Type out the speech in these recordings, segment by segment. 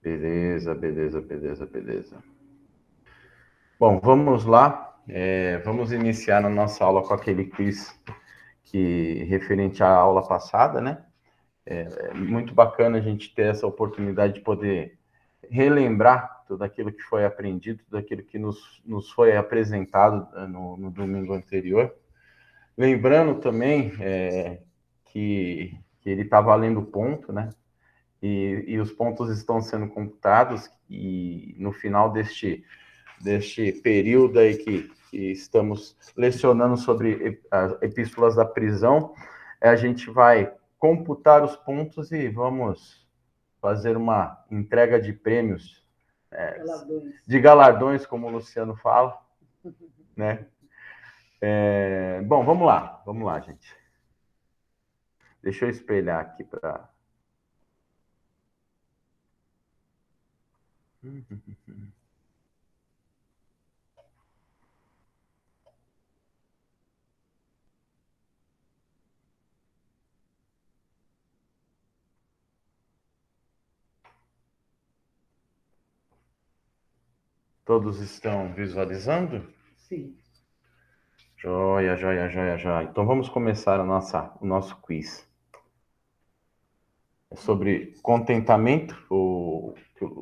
Beleza, beleza, beleza, beleza. Bom, vamos lá. Vamos iniciar a nossa aula com aquele quiz que referente à aula passada, né? É muito bacana a gente ter essa oportunidade de poder relembrar tudo aquilo que foi aprendido, tudo aquilo que nos foi apresentado no domingo anterior. Lembrando também que ele está valendo ponto, né? E os pontos estão sendo computados e no final deste período aí que estamos lecionando sobre as epístolas da prisão, a gente vai computar os pontos e vamos fazer uma entrega de prêmios, de galardões, como o Luciano fala, né? Bom, vamos lá, gente. Deixa eu espelhar aqui para. Todos estão visualizando? Sim. Joia, joia, joia, joia. Então vamos começar o nosso quiz. É sobre contentamento,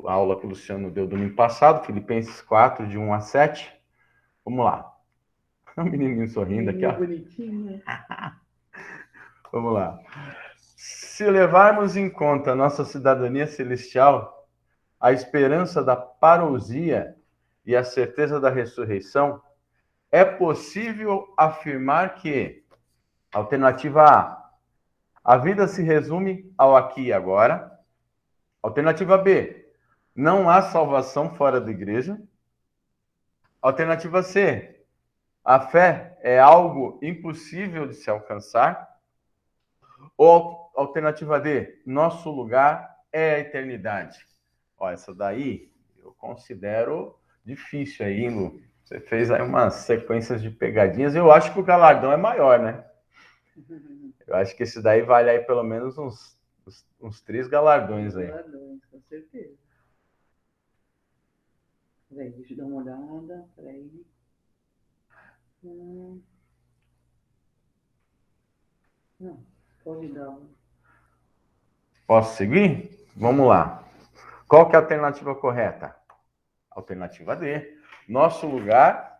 a aula que o Luciano deu domingo passado, Filipenses 4, de 1 a 7. Vamos lá. O menininho sorrindo aqui, ó. Bonitinho, né? Vamos lá. Se levarmos em conta a nossa cidadania celestial, a esperança da parousia e a certeza da ressurreição, é possível afirmar que, alternativa A vida se resume ao aqui e agora. Alternativa B, não há salvação fora da igreja. Alternativa C, a fé é algo impossível de se alcançar. Ou alternativa D, nosso lugar é a eternidade. Ó, essa daí eu considero difícil aí, Lu. Você fez aí umas sequências de pegadinhas. Eu acho que o galardão é maior, né? Eu acho que esse daí vale aí pelo menos uns 3 galardões aí. Galardões, com certeza. Peraí, deixa eu dar uma olhada. Peraí. Não, pode dar. Posso seguir? Vamos lá. Qual que é a alternativa correta? Alternativa D. Nosso lugar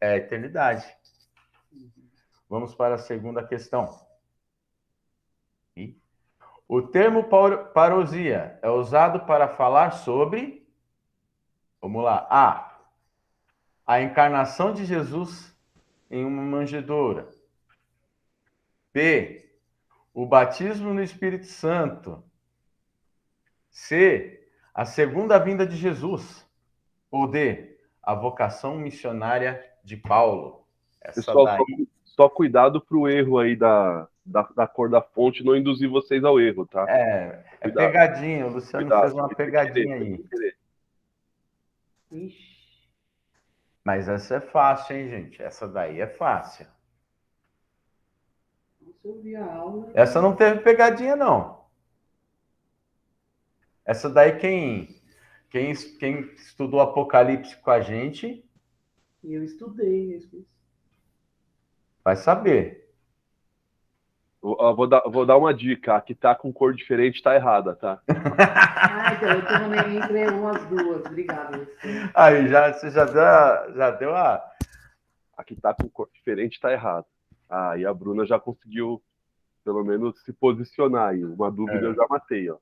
é a eternidade. Vamos para a segunda questão. O termo parousia é usado para falar sobre... Vamos lá. A encarnação de Jesus em uma manjedoura. B. O batismo no Espírito Santo. C. A segunda vinda de Jesus. Ou D. A vocação missionária de Paulo. Essa Pessoal, daí... só cuidado pro erro aí da cor da fonte não induzir vocês ao erro, tá? É Cuidado. pegadinha. O Luciano Cuidado. fez uma pegadinha aí. Ixi. Mas essa é fácil, hein, gente? Essa daí é fácil. Nossa, eu vi a aula. Essa não teve pegadinha, não. Essa daí, quem estudou Apocalipse com a gente E eu estudei isso. vai saber. Vou dar uma dica. A que tá com cor diferente tá errada, tá? Então eu tô entre umas duas. Obrigada. Aí, você já deu a... A que tá com cor diferente tá errada. E a Bruna já conseguiu, pelo menos, se posicionar aí. Uma dúvida eu já matei, ó.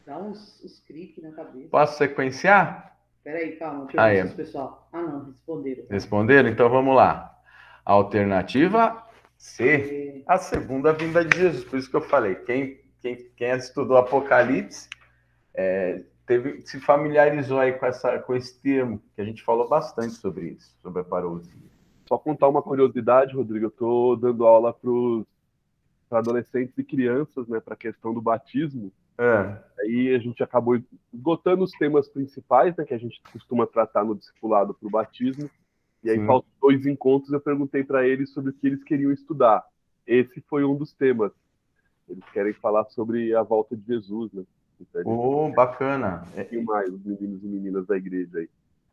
Dá uns cliques na cabeça. Posso sequenciar? Peraí, calma, deixa eu ver se os pessoal... não, responderam. Tá? Responderam? Então vamos lá. Alternativa C, a segunda vinda de Jesus. Por isso que eu falei, quem estudou Apocalipse se familiarizou aí com esse termo, que a gente falou bastante sobre isso, sobre a parousia. Só contar uma curiosidade, Rodrigo. Eu tô dando aula para adolescentes e crianças, né, para a questão do batismo. Aí a gente acabou esgotando os temas principais, né, que a gente costuma tratar no discipulado para o batismo. E aí, faltam 2 encontros, eu perguntei para eles sobre o que eles queriam estudar. Esse foi um dos temas. Eles querem falar sobre a volta de Jesus, né? Então, bacana. Um pouquinho mais, os meninos e meninas da igreja aí.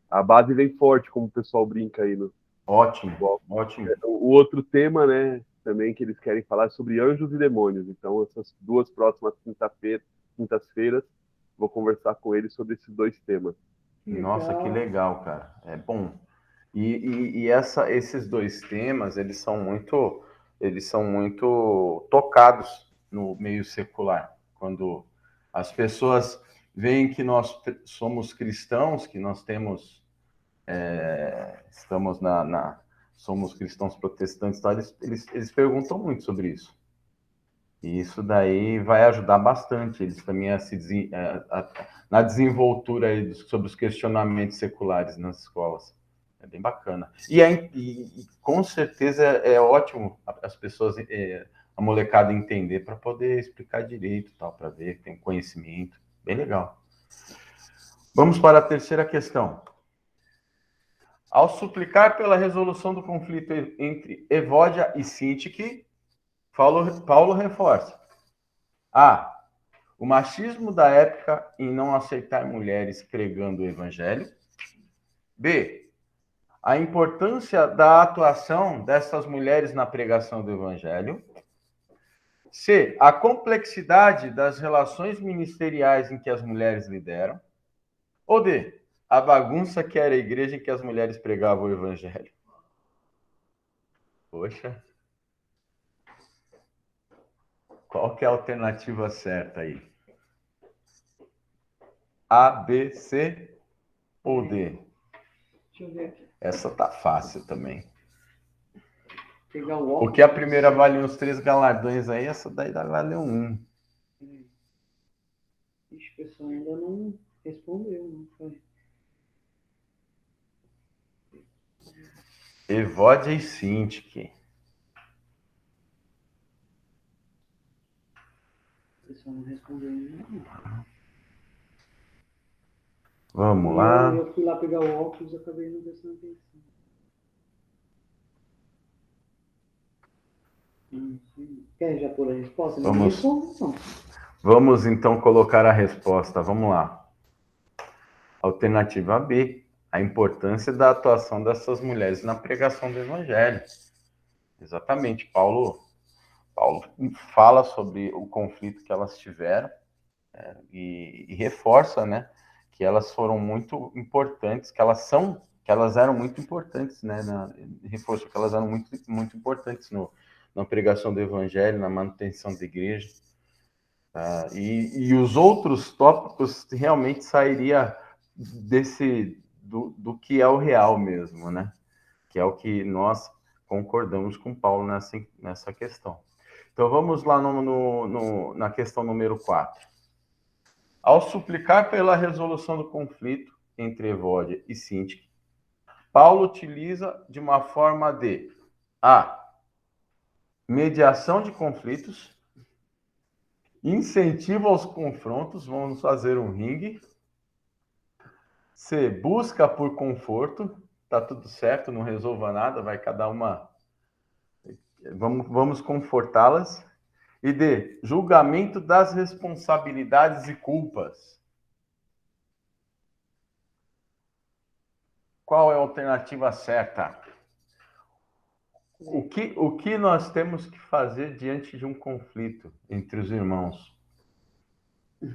A base vem forte, como o pessoal brinca aí no. Ótimo, ótimo. O outro tema, né, também que eles querem falar é sobre anjos e demônios. Então, essas duas próximas quintas-feiras, vou conversar com eles sobre esses dois temas. Nossa, que legal, cara. É bom. Esses dois temas, eles são muito tocados no meio secular. Quando as pessoas veem que nós somos cristãos, que nós temos, somos cristãos protestantes, tá? Eles perguntam muito sobre isso. E isso daí vai ajudar bastante eles também na desenvoltura aí sobre os questionamentos seculares nas escolas. É bem bacana. E com certeza é ótimo as pessoas, a molecada entender para poder explicar direito, tal, para ver que tem conhecimento. Bem legal. Vamos para a terceira questão. Ao suplicar pela resolução do conflito entre Evódia e Sintique, Paulo reforça. A. O machismo da época em não aceitar mulheres pregando o evangelho. B. A importância da atuação dessas mulheres na pregação do evangelho. C. A complexidade das relações ministeriais em que as mulheres lideram. Ou D. A bagunça que era a igreja em que as mulheres pregavam o evangelho. Poxa. Qual que é a alternativa certa aí? A, B, C ou D? Deixa eu ver aqui. Essa tá fácil também. Pegar o óculos. Porque a primeira valeu uns 3 galardões aí, essa daí valeu 1. Ixi, o pessoal ainda não respondeu, não foi? Evódia e Sintique. O pessoal não respondeu ainda, não. Vamos lá. Eu fui lá pegar o óculos e acabei não prestando atenção. Quer já pôr a resposta? Não responde, não. Vamos então colocar a resposta. Vamos lá. Alternativa B. A importância da atuação dessas mulheres na pregação do evangelho. Exatamente. Paulo fala sobre o conflito que elas tiveram e reforça, né, que elas foram muito importantes, que elas eram muito importantes, né, reforça que elas eram muito importantes na pregação do evangelho, na manutenção da igreja. E os outros tópicos realmente sairia do que é o real mesmo, né? Que é o que nós concordamos com Paulo nessa questão. Então vamos lá na questão número 4. Ao suplicar pela resolução do conflito entre Evódia e Sintique, Paulo utiliza de uma forma de A. Mediação de conflitos, incentivo aos confrontos, vamos fazer um ringue. C. Busca por conforto, tá tudo certo, não resolva nada, vai cada uma. Vamos confortá-las. E D. Julgamento das responsabilidades e culpas. Qual é a alternativa certa? O que nós temos que fazer diante de um conflito entre os irmãos?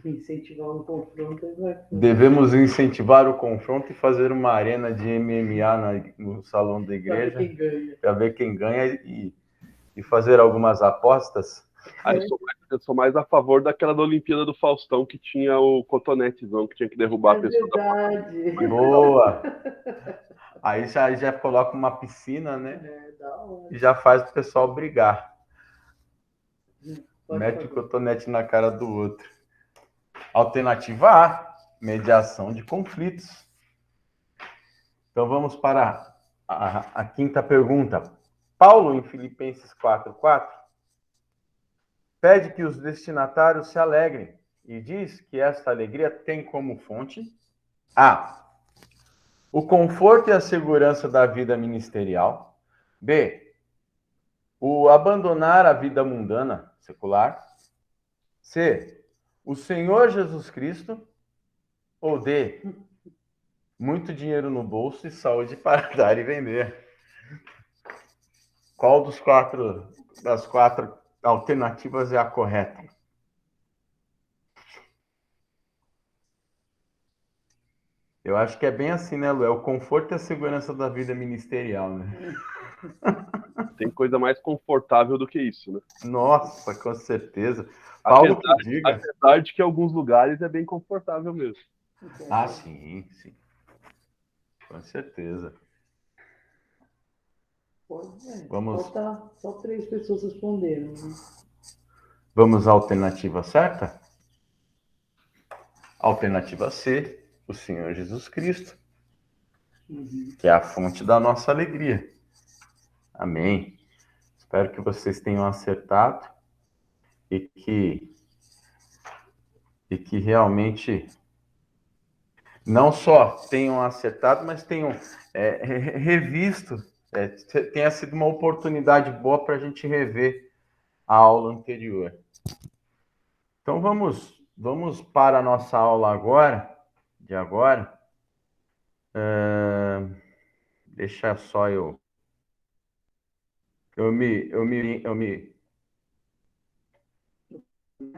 Incentivar um confronto. Devemos incentivar o confronto e fazer uma arena de MMA no salão da igreja para ver quem ganha e fazer algumas apostas. Eu sou mais a favor daquela da Olimpíada do Faustão, que tinha o cotonetezão, que tinha que derrubar a pessoa. Verdade. Boa! Aí já coloca uma piscina, né? Da hora. E já faz o pessoal brigar. Pode Mete fazer. o cotonete na cara do outro. Alternativa A, mediação de conflitos. Então vamos para a quinta pergunta. Paulo, em Filipenses 4:4, pede que os destinatários se alegrem e diz que esta alegria tem como fonte A. O conforto e a segurança da vida ministerial. B. O abandonar a vida mundana, secular. C, o Senhor Jesus Cristo, ou D, muito dinheiro no bolso e saúde para dar e vender. Qual das quatro alternativas é a correta? Eu acho que é bem assim, né, Lu? É o conforto e a segurança da vida ministerial, né? Tem coisa mais confortável do que isso, né? Nossa, com certeza. Apesar, Paulo que diga. apesar de que em alguns lugares é bem confortável mesmo. Ah, sim, sim. Com certeza. Vamos. Só 3 pessoas responderam, né? Vamos à alternativa certa? Alternativa C, o Senhor Jesus Cristo, que é a fonte da nossa alegria. Amém. Espero que vocês tenham acertado e que realmente não só tenham acertado, mas tenham revisto, tenha sido uma oportunidade boa para a gente rever a aula anterior. Então vamos para a nossa aula de agora. Deixa só eu me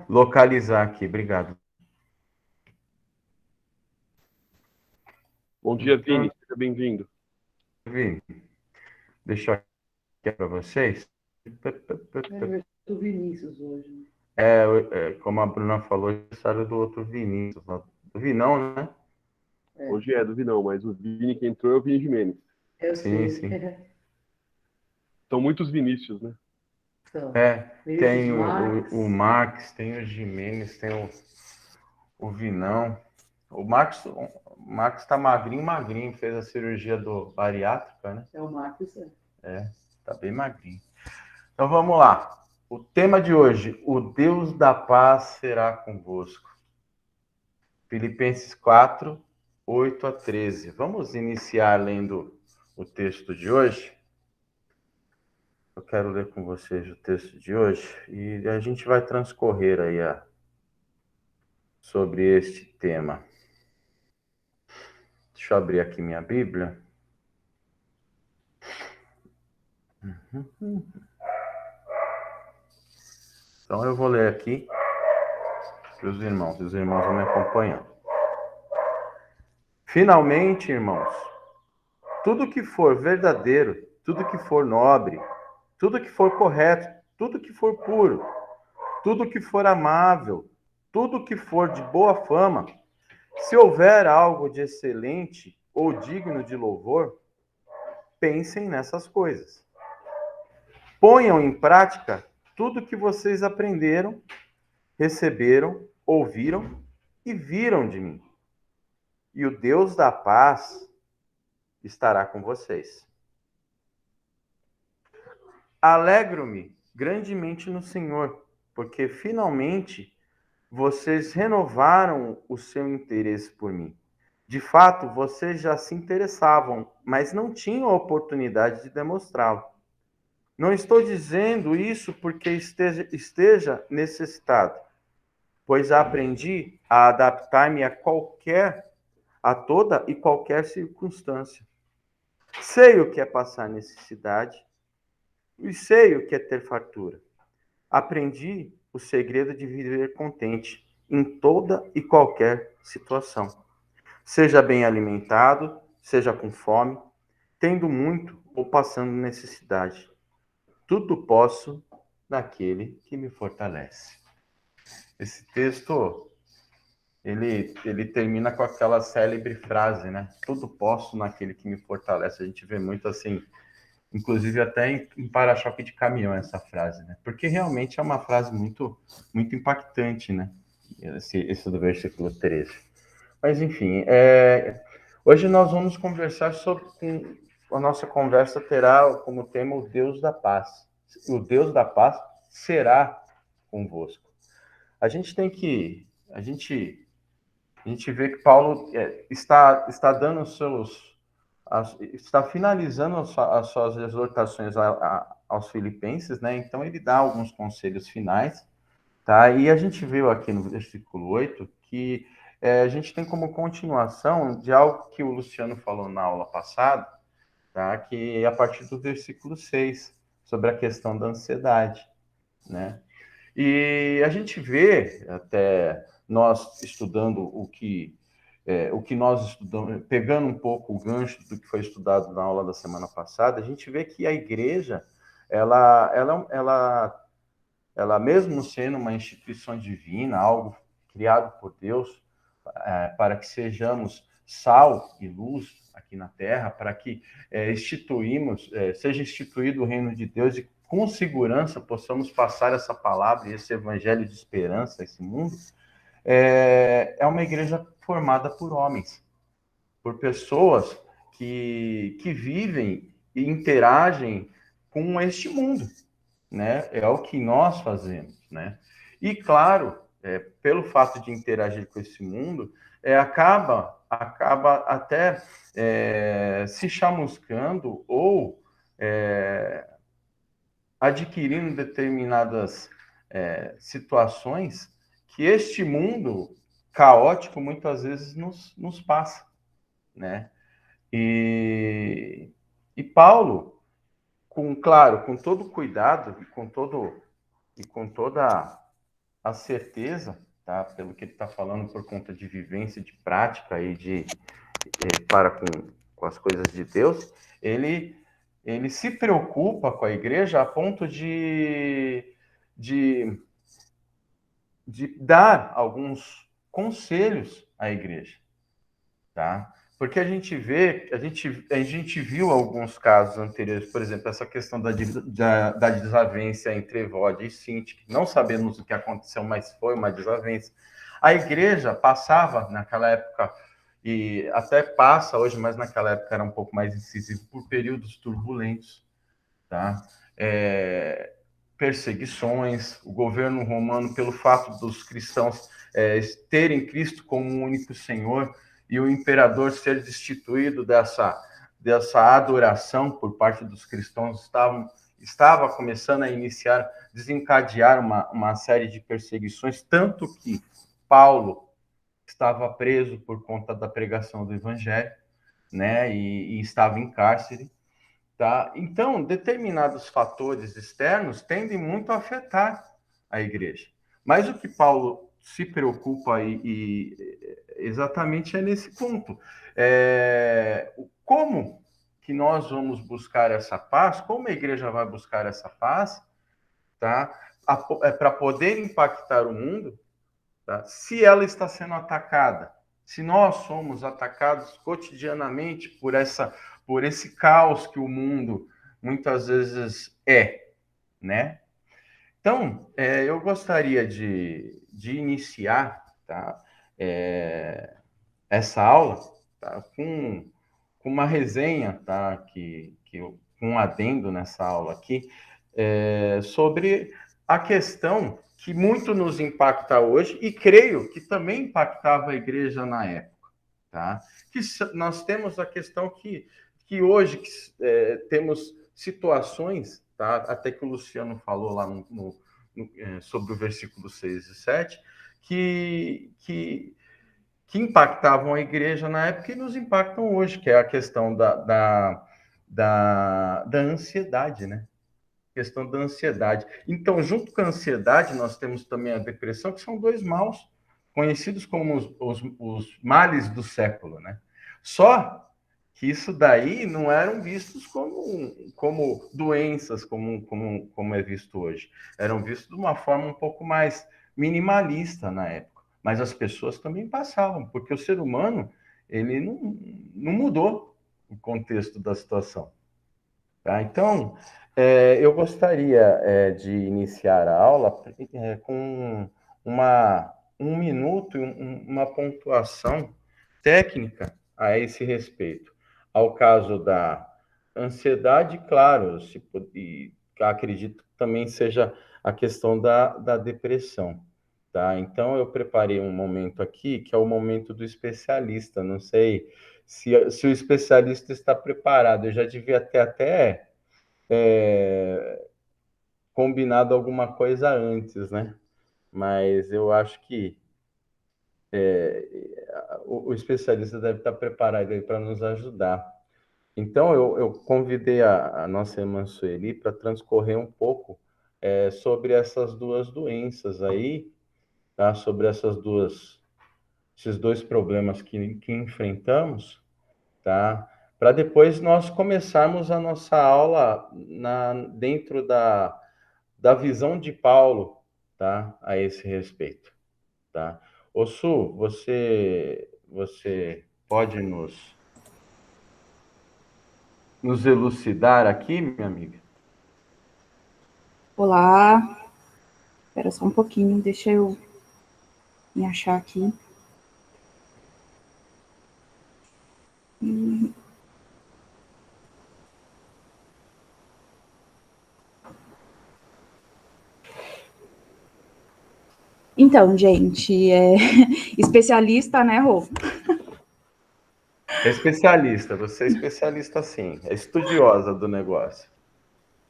localizar aqui. Obrigado. Bom dia, Vini. Seja bem-vindo. Vini, deixa eu aqui para vocês. É do Vinícius hoje. Como a Bruna falou, aniversário do outro Vinícius. Do Vinão, né? Hoje é do Vinão, mas o Vini que entrou é o Vini Gimenez. Eu Sim, sei. sim. São muitos Vinícius, né? Tem o Max, tem o Gimenez, tem o Vinão. O Max tá magrinho, fez a cirurgia bariátrica, né? É o Max, Tá bem magrinho. Então vamos lá. O tema de hoje, o Deus da paz será convosco. Filipenses 4, 8 a 13. Vamos iniciar lendo o texto de hoje? Eu quero ler com vocês o texto de hoje e a gente vai transcorrer aí sobre este tema. Deixa eu abrir aqui minha Bíblia. Então eu vou ler aqui para os irmãos vão me acompanhando. Finalmente, irmãos, tudo que for verdadeiro, tudo que for nobre, tudo que for correto, tudo que for puro, tudo que for amável, tudo que for de boa fama, se houver algo de excelente ou digno de louvor, pensem nessas coisas. Ponham em prática tudo que vocês aprenderam, receberam, ouviram e viram de mim. E o Deus da paz estará com vocês. Alegro-me grandemente no Senhor, porque finalmente vocês renovaram o seu interesse por mim. De fato, vocês já se interessavam, mas não tinham a oportunidade de demonstrá-lo. Não estou dizendo isso porque esteja necessitado, pois aprendi a adaptar-me a toda e qualquer circunstância. Sei o que é passar necessidade e sei o que é ter fartura. Aprendi o segredo de viver contente em toda e qualquer situação. Seja bem alimentado, seja com fome, tendo muito ou passando necessidade. Tudo posso naquele que me fortalece. Esse texto, ele termina com aquela célebre frase, né? Tudo posso naquele que me fortalece. A gente vê muito assim, inclusive até em para-choque de caminhão essa frase, né? Porque realmente é uma frase muito, muito impactante, né? Esse do versículo 13. Mas enfim, hoje nós vamos conversar sobre... A nossa conversa terá como tema o Deus da paz. O Deus da paz será convosco. A gente vê que Paulo está dando está finalizando as suas exortações aos filipenses, né? Então ele dá alguns conselhos finais Tá? E a gente viu aqui no versículo 8 que a gente tem como continuação de algo que o Luciano falou na aula passada, tá? Que é a partir do versículo 6, sobre a questão da ansiedade, né? E a gente vê, até nós estudando o que nós estudamos, pegando um pouco o gancho do que foi estudado na aula da semana passada, a gente vê que a igreja, ela mesmo sendo uma instituição divina, algo criado por Deus, para que sejamos sal e luz aqui na terra, para que seja instituído o reino de Deus e com segurança possamos passar essa palavra e esse evangelho de esperança a esse mundo, é uma igreja formada por homens, por pessoas que vivem e interagem com este mundo, né? É o que nós fazemos, né? E claro, pelo fato de interagir com esse mundo, acaba até se chamuscando ou adquirindo determinadas situações que este mundo caótico muitas vezes nos passa, né? E Paulo, claro, com todo cuidado e com toda a certeza, tá? Pelo que ele está falando, por conta de vivência, de prática e para com as coisas de Deus, ele se preocupa com a igreja a ponto de, de dar alguns conselhos à igreja, tá? Porque a gente viu alguns casos anteriores, por exemplo, essa questão da desavença entre Evode e Sinti, que não sabemos o que aconteceu, mas foi uma desavença. A igreja passava, naquela época, e até passa hoje, mas naquela época era um pouco mais incisivo, por períodos turbulentos, tá? Perseguições, o governo romano, pelo fato dos cristãos terem Cristo como um único Senhor, e o imperador ser destituído dessa adoração por parte dos cristãos, estava começando a desencadear uma série de perseguições, tanto que Paulo estava preso por conta da pregação do evangelho, né, e estava em cárcere, tá? Então, determinados fatores externos tendem muito a afetar a igreja. Mas o que Paulo se preocupa exatamente é nesse ponto. Como que nós vamos buscar essa paz? Como a igreja vai buscar essa paz, tá? Para poder impactar o mundo, tá? Se ela está sendo atacada, se nós somos atacados cotidianamente por esse caos que o mundo muitas vezes né? Então, eu gostaria de iniciar, tá? Essa aula, tá? Com uma resenha, tá? Um adendo nessa aula aqui, sobre a questão que muito nos impacta hoje, e creio que também impactava a igreja na época, tá? Que nós temos a questão que hoje temos situações, tá? Até que o Luciano falou lá sobre o versículo 6 e 7, que impactavam a igreja na época e nos impactam hoje, que é a questão da ansiedade, né? Questão da ansiedade. Então, junto com a ansiedade, nós temos também a depressão, que são dois maus conhecidos como os males do século, né? Só que isso daí não eram vistos como doenças, como é visto hoje. Eram vistos de uma forma um pouco mais minimalista na época. Mas as pessoas também passavam, porque o ser humano ele não mudou o contexto da situação. Tá? Então, eu gostaria de iniciar a aula com um minuto e uma pontuação técnica a esse respeito. Ao caso da ansiedade, claro, e acredito que também seja a questão da depressão. Tá? Então, eu preparei um momento aqui, que é o momento do especialista. Não sei se o especialista está preparado. Eu já devia ter até combinado alguma coisa antes, né? mas eu acho que o especialista deve estar preparado aí para nos ajudar. Então, eu convidei a nossa irmã Sueli para transcorrer um pouco sobre essas duas doenças aí, tá? Sobre esses dois problemas que enfrentamos, tá? Para depois nós começarmos a nossa aula dentro da visão de Paulo, tá? A esse respeito, tá? Ô Su, você pode nos elucidar aqui, minha amiga? Olá, espera só um pouquinho, deixa eu me achar aqui. Então, gente, especialista, né, Rô? É especialista, você é especialista sim, é estudiosa do negócio.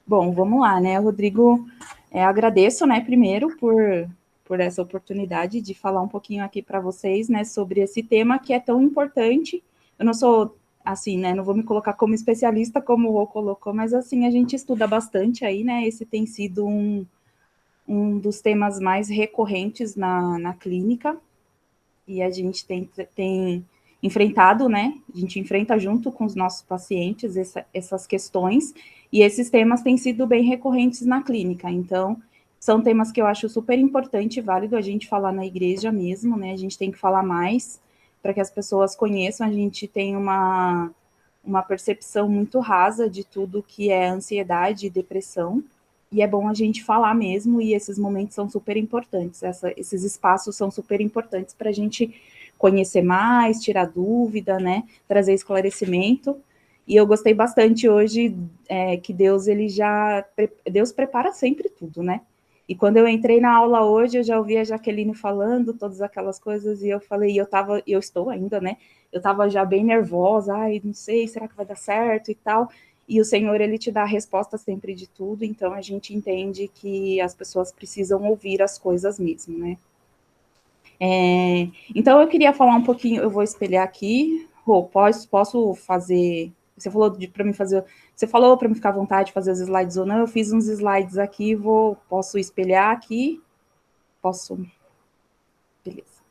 Bom, vamos lá, né, Rodrigo, agradeço, né, primeiro por essa oportunidade de falar um pouquinho aqui para vocês, né, sobre esse tema que é tão importante. Eu não sou, assim, né, não vou me colocar como especialista, como o Rô colocou, mas, assim, a gente estuda bastante aí, né, esse tem sido um dos temas mais recorrentes na clínica, e a gente tem enfrentado, né? A gente enfrenta junto com os nossos pacientes essas questões, e esses temas têm sido bem recorrentes na clínica. Então, são temas que eu acho super importante e válido a gente falar na igreja mesmo, né? A gente tem que falar mais para que as pessoas conheçam. A gente tem uma percepção muito rasa de tudo que é ansiedade e depressão, e é bom a gente falar mesmo, e esses momentos são super importantes, esses espaços são super importantes para a gente conhecer mais, tirar dúvida, né, trazer esclarecimento, e eu gostei bastante hoje que Deus prepara sempre tudo, né, e quando eu entrei na aula hoje, eu já ouvi a Jaqueline falando todas aquelas coisas, e eu falei, eu estou ainda, né, eu estava já bem nervosa, ai, não sei, será que vai dar certo e tal, e o Senhor, ele te dá a resposta sempre de tudo, então a gente entende que as pessoas precisam ouvir as coisas mesmo, né. Então eu queria falar um pouquinho, eu vou espelhar aqui, Rô, posso fazer, você falou para mim fazer, você falou para mim ficar à vontade de fazer os slides ou não, eu fiz uns slides aqui, posso espelhar aqui, posso, beleza.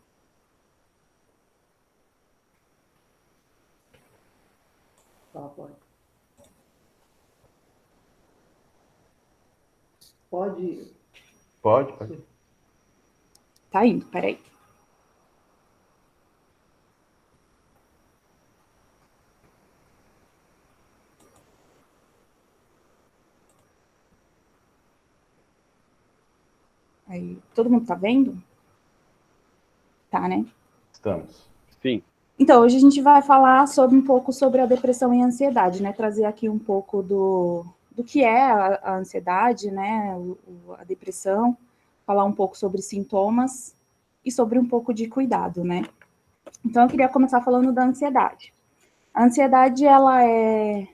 Pode. Pode. Pode. Tá indo, peraí. Aí, todo mundo tá vendo? Tá, né? Estamos. Sim. Então, hoje a gente vai falar um pouco sobre a depressão e a ansiedade, né? Trazer aqui um pouco do que é a ansiedade, né? A depressão, falar um pouco sobre sintomas e sobre um pouco de cuidado, né? Então, eu queria começar falando da ansiedade. A ansiedade, ela é,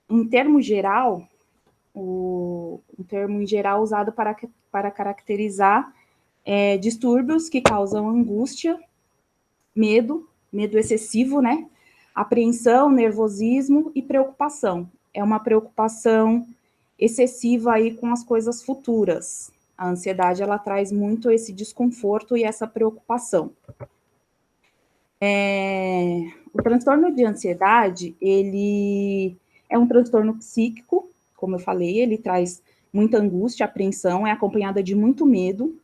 um termo geral, um termo em geral usado para caracterizar distúrbios que causam angústia, medo excessivo, né? Apreensão, nervosismo e preocupação. É uma preocupação excessiva aí com as coisas futuras. A ansiedade, ela traz muito esse desconforto e essa preocupação. O transtorno de ansiedade, ele é um transtorno psíquico, como eu falei, ele traz muita angústia, apreensão, é acompanhada de muito medo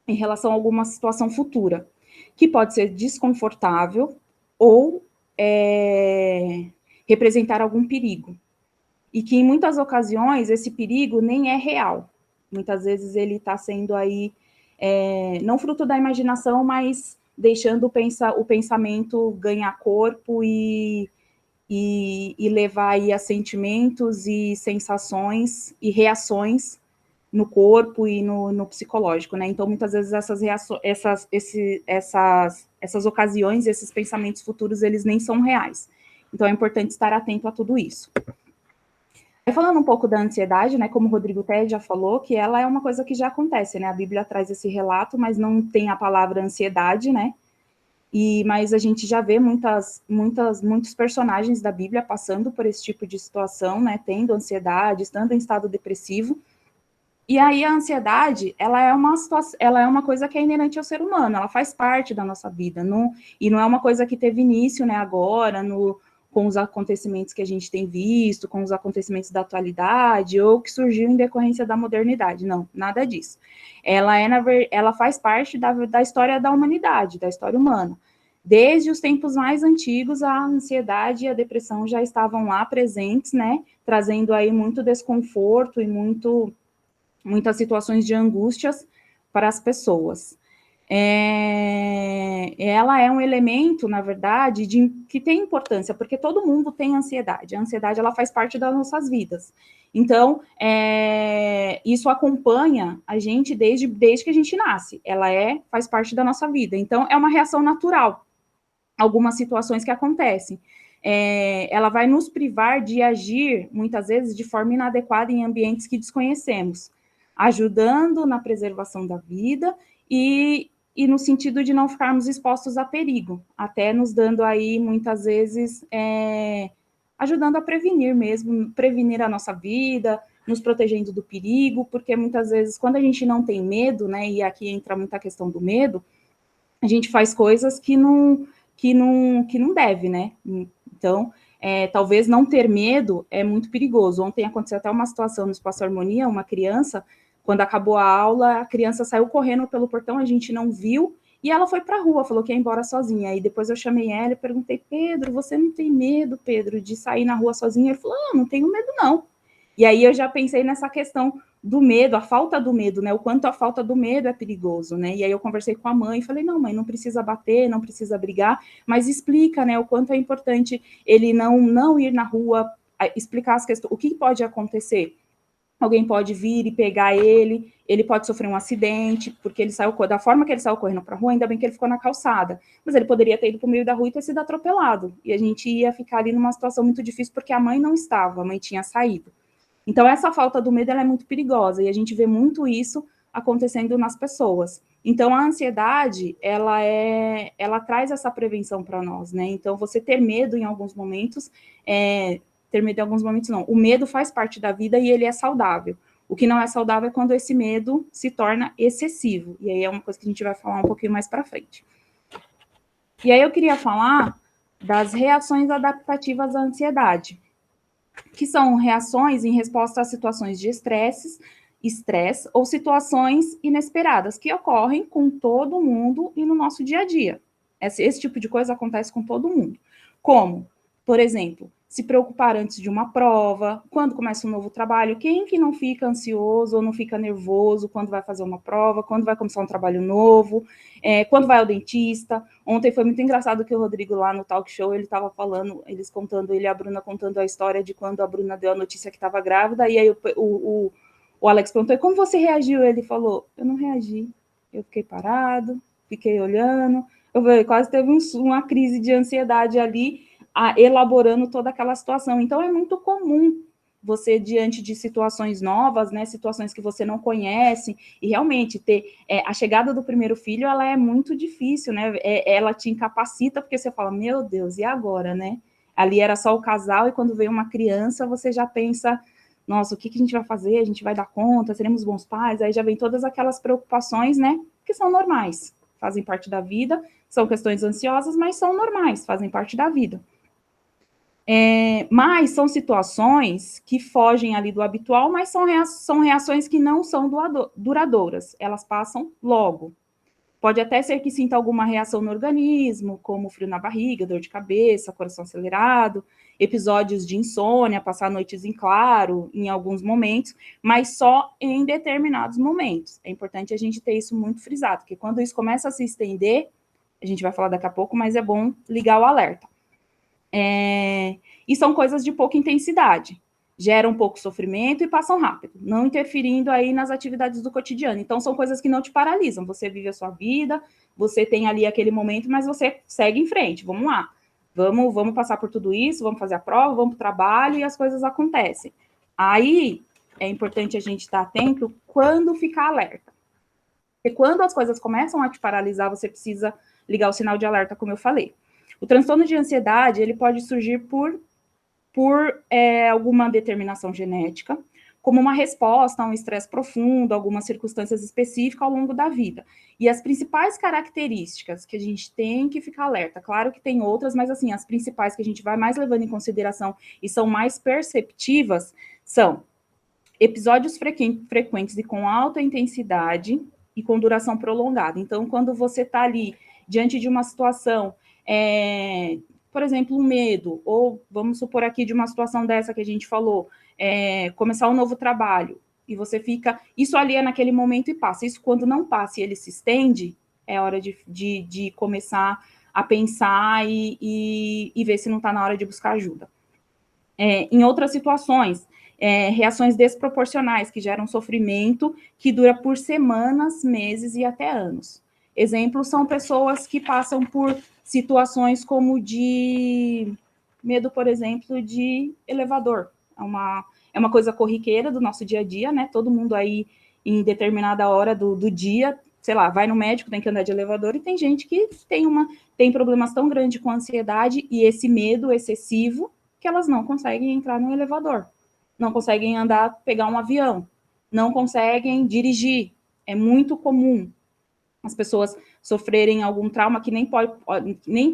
em relação a alguma situação futura, que pode ser desconfortável ou representar algum perigo. E que, em muitas ocasiões, esse perigo nem é real. Muitas vezes ele está sendo aí, não fruto da imaginação, mas deixando o pensamento ganhar corpo e levar aí a sentimentos e sensações e reações no corpo e no psicológico, né? Então, muitas vezes essas ocasiões, esses pensamentos futuros, eles nem são reais. Então, é importante estar atento a tudo isso. falando um pouco da ansiedade, né, como o Rodrigo até já falou, que ela é uma coisa que já acontece, né, a Bíblia traz esse relato, mas não tem a palavra ansiedade, né, mas a gente já vê muitos personagens da Bíblia passando por esse tipo de situação, né, tendo ansiedade, estando em estado depressivo. E aí a ansiedade, ela é uma coisa que é inerente ao ser humano, ela faz parte da nossa vida, e não é uma coisa que teve início, né, agora, com os acontecimentos que a gente tem visto, com os acontecimentos da atualidade, ou que surgiu em decorrência da modernidade. Não, nada disso. Ela faz parte da história da humanidade, da história humana. Desde os tempos mais antigos, a ansiedade e a depressão já estavam lá presentes, né, trazendo aí muito desconforto e muitas situações de angústias para as pessoas. Ela é um elemento, na verdade, que tem importância, porque todo mundo tem ansiedade. A ansiedade, ela faz parte das nossas vidas. Então, isso acompanha a gente desde que a gente nasce. Ela faz parte da nossa vida. Então, é uma reação natural. Algumas situações que acontecem. Ela vai nos privar de agir, muitas vezes, de forma inadequada em ambientes que desconhecemos, ajudando na preservação da vida e no sentido de não ficarmos expostos a perigo, até nos dando aí, muitas vezes, ajudando a prevenir a nossa vida, nos protegendo do perigo, porque muitas vezes, quando a gente não tem medo, né, e aqui entra muita questão do medo, a gente faz coisas que não deve, né? Então, talvez não ter medo é muito perigoso. Ontem aconteceu até uma situação no Espaço Harmonia, uma criança, quando acabou a aula, a criança saiu correndo pelo portão, a gente não viu, e ela foi para a rua, falou que ia embora sozinha. Aí depois eu chamei ela e perguntei, Pedro, você não tem medo, Pedro, de sair na rua sozinha? Ele falou, não tenho medo não. E aí eu já pensei nessa questão do medo, a falta do medo, né? O quanto a falta do medo é perigoso, né? E aí eu conversei com a mãe e falei, não, mãe, não precisa bater, não precisa brigar, mas explica, né, o quanto é importante ele não ir na rua, explicar as questões, o que pode acontecer. Alguém pode vir e pegar ele pode sofrer um acidente, porque ele saiu, da forma que ele saiu correndo para a rua, ainda bem que ele ficou na calçada, mas ele poderia ter ido para o meio da rua e ter sido atropelado, e a gente ia ficar ali numa situação muito difícil, porque a mãe não estava, a mãe tinha saído. Então, essa falta do medo, ela é muito perigosa, e a gente vê muito isso acontecendo nas pessoas. Então, a ansiedade, ela traz essa prevenção para nós, né? Então, você ter medo em alguns momentos, ter medo em alguns momentos não. O medo faz parte da vida e ele é saudável. O que não é saudável é quando esse medo se torna excessivo. E aí é uma coisa que a gente vai falar um pouquinho mais para frente. E aí eu queria falar das reações adaptativas à ansiedade, que são reações em resposta a situações de estresse ou situações inesperadas que ocorrem com todo mundo e no nosso dia a dia. Esse tipo de coisa acontece com todo mundo. Como, por exemplo, se preocupar antes de uma prova, quando começa um novo trabalho, quem que não fica ansioso ou não fica nervoso quando vai fazer uma prova, quando vai começar um trabalho novo, quando vai ao dentista. Ontem foi muito engraçado que o Rodrigo lá no talk show, ele estava falando, ele e a Bruna contando a história de quando a Bruna deu a notícia que estava grávida, e aí o Alex perguntou, como você reagiu? Ele falou, eu não reagi, eu fiquei parado, fiquei olhando, quase teve uma crise de ansiedade ali, elaborando toda aquela situação. Então, é muito comum você, diante de situações novas, né, situações que você não conhece, e realmente ter a chegada do primeiro filho, ela é muito difícil, né, ela te incapacita, porque você fala, meu Deus, e agora, né? Ali era só o casal, e quando veio uma criança, você já pensa, nossa, o que a gente vai fazer? A gente vai dar conta? Seremos bons pais? Aí já vem todas aquelas preocupações, né, que são normais, fazem parte da vida, são questões ansiosas, mas são normais, fazem parte da vida. Mas são situações que fogem ali do habitual, mas são reações que não são duradouras, elas passam logo. Pode até ser que sinta alguma reação no organismo, como frio na barriga, dor de cabeça, coração acelerado, episódios de insônia, passar noites em claro, em alguns momentos, mas só em determinados momentos. É importante a gente ter isso muito frisado, porque quando isso começa a se estender, a gente vai falar daqui a pouco, mas é bom ligar o alerta. E são coisas de pouca intensidade, geram pouco sofrimento e passam rápido, não interferindo aí nas atividades do cotidiano. Então, são coisas que não te paralisam, você vive a sua vida, você tem ali aquele momento, mas você segue em frente, vamos lá, vamos passar por tudo isso, vamos fazer a prova, vamos para o trabalho e as coisas acontecem. Aí é importante a gente estar atento quando ficar alerta. Porque quando as coisas começam a te paralisar, você precisa ligar o sinal de alerta, como eu falei. O transtorno de ansiedade, ele pode surgir por alguma determinação genética, como uma resposta a um estresse profundo, algumas circunstâncias específicas ao longo da vida. E as principais características que a gente tem que ficar alerta, claro que tem outras, mas assim, as principais que a gente vai mais levando em consideração e são mais perceptivas são episódios frequentes e com alta intensidade e com duração prolongada. Então, quando você está ali diante de uma situação, por exemplo, um medo, ou vamos supor aqui de uma situação dessa que a gente falou, começar um novo trabalho, e você fica, isso ali é naquele momento e passa. Isso quando não passa e ele se estende, é hora de começar a pensar e ver se não está na hora de buscar ajuda. Em outras situações, reações desproporcionais que geram sofrimento que dura por semanas, meses e até anos. Exemplos são pessoas que passam por situações como de medo, por exemplo, de elevador. É uma coisa corriqueira do nosso dia a dia, né? Todo mundo aí, em determinada hora do dia, sei lá, vai no médico, tem que andar de elevador, e tem gente que tem problemas tão grandes com ansiedade e esse medo excessivo que elas não conseguem entrar no elevador, não conseguem andar, pegar um avião, não conseguem dirigir. É muito comum as pessoas sofrerem algum trauma que nem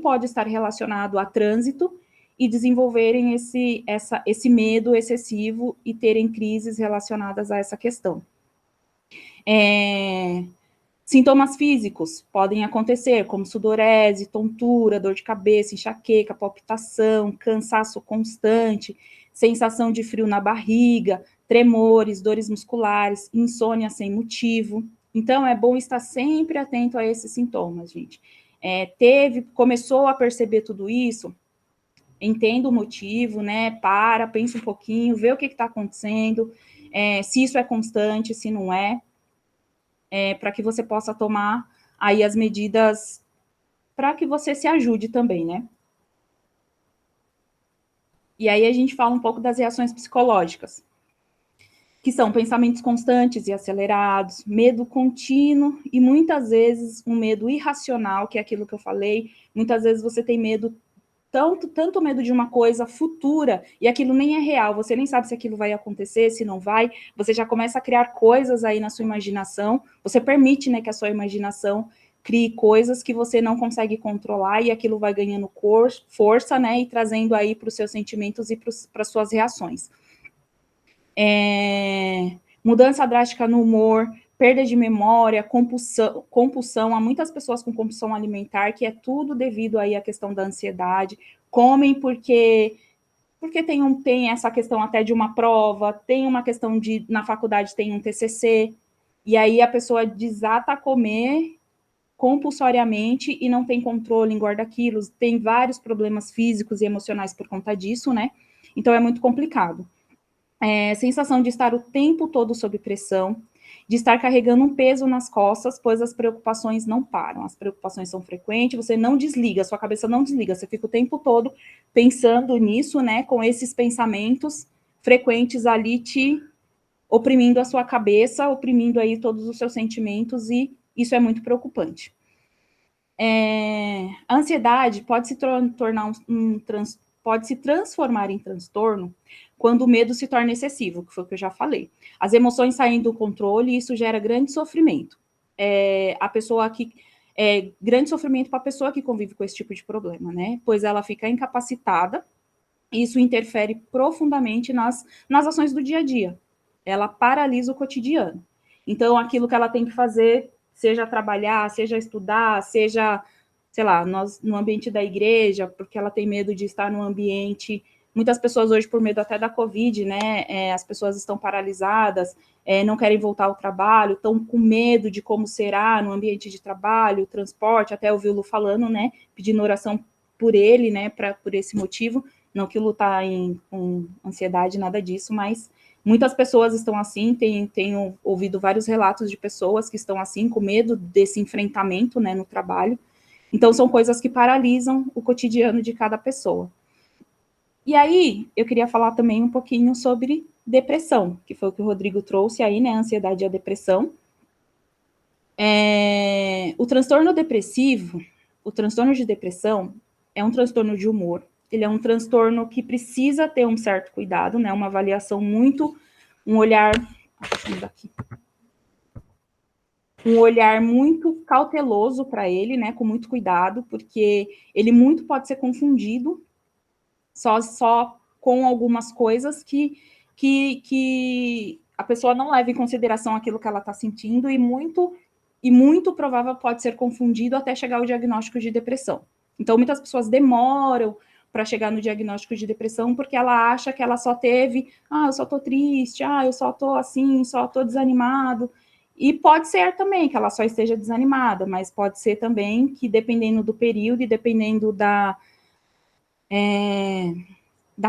pode estar relacionado a trânsito e desenvolverem esse medo excessivo e terem crises relacionadas a essa questão. Sintomas físicos podem acontecer, como sudorese, tontura, dor de cabeça, enxaqueca, palpitação, cansaço constante, sensação de frio na barriga, tremores, dores musculares, insônia sem motivo. Então, é bom estar sempre atento a esses sintomas, gente. Começou a perceber tudo isso, entenda o motivo, né? Pensa um pouquinho, vê o que está acontecendo, se isso é constante, se não é. Para que você possa tomar aí as medidas para que você se ajude também, né? E aí a gente fala um pouco das reações psicológicas, que são pensamentos constantes e acelerados, medo contínuo e muitas vezes um medo irracional, que é aquilo que eu falei. Muitas vezes você tem medo, tanto medo de uma coisa futura, e aquilo nem é real, você nem sabe se aquilo vai acontecer, se não vai, você já começa a criar coisas aí na sua imaginação, você permite, né, que a sua imaginação crie coisas que você não consegue controlar, e aquilo vai ganhando força, né, e trazendo aí para os seus sentimentos e para as suas reações. Mudança drástica no humor, perda de memória, compulsão, há muitas pessoas com compulsão alimentar, que é tudo devido aí à questão da ansiedade, comem porque tem essa questão até de uma prova, tem uma questão na faculdade tem um TCC, e aí a pessoa desata a comer compulsoriamente e não tem controle, engorda quilos, tem vários problemas físicos e emocionais por conta disso, né? Então é muito complicado. Sensação de estar o tempo todo sob pressão, de estar carregando um peso nas costas, pois as preocupações não param, as preocupações são frequentes, você não desliga, sua cabeça não desliga, você fica o tempo todo pensando nisso, né, com esses pensamentos frequentes ali te oprimindo a sua cabeça, oprimindo aí todos os seus sentimentos, e isso é muito preocupante. A ansiedade pode se transformar em transtorno quando o medo se torna excessivo, que foi o que eu já falei. As emoções saem do controle e isso gera grande sofrimento. Grande sofrimento para a pessoa que convive com esse tipo de problema, né? Pois ela fica incapacitada, e isso interfere profundamente nas ações do dia a dia. Ela paralisa o cotidiano. Então, aquilo que ela tem que fazer, seja trabalhar, seja estudar, seja, sei lá, no ambiente da igreja, porque ela tem medo de estar no ambiente. Muitas pessoas hoje, por medo até da Covid, né, as pessoas estão paralisadas, não querem voltar ao trabalho, estão com medo de como será no ambiente de trabalho, transporte, até ouvi o Lu falando, né, pedindo oração por ele, né, por esse motivo, não que o Lu tá com ansiedade, nada disso, mas muitas pessoas estão assim, tenho ouvido vários relatos de pessoas que estão assim, com medo desse enfrentamento, né, no trabalho. Então, são coisas que paralisam o cotidiano de cada pessoa. E aí, eu queria falar também um pouquinho sobre depressão, que foi o que o Rodrigo trouxe aí, né, a ansiedade e a depressão. O transtorno depressivo, o transtorno de depressão é um transtorno de humor, ele é um transtorno que precisa ter um certo cuidado, né, uma avaliação muito, um olhar muito cauteloso para ele, né, com muito cuidado, porque ele muito pode ser confundido só com algumas coisas que a pessoa não leva em consideração aquilo que ela está sentindo e muito provável pode ser confundido até chegar ao diagnóstico de depressão. Então, muitas pessoas demoram para chegar no diagnóstico de depressão porque ela acha que ela só teve, eu só estou triste, eu só estou assim, só estou desanimado. E pode ser também que ela só esteja desanimada, mas pode ser também que, dependendo do período e dependendo da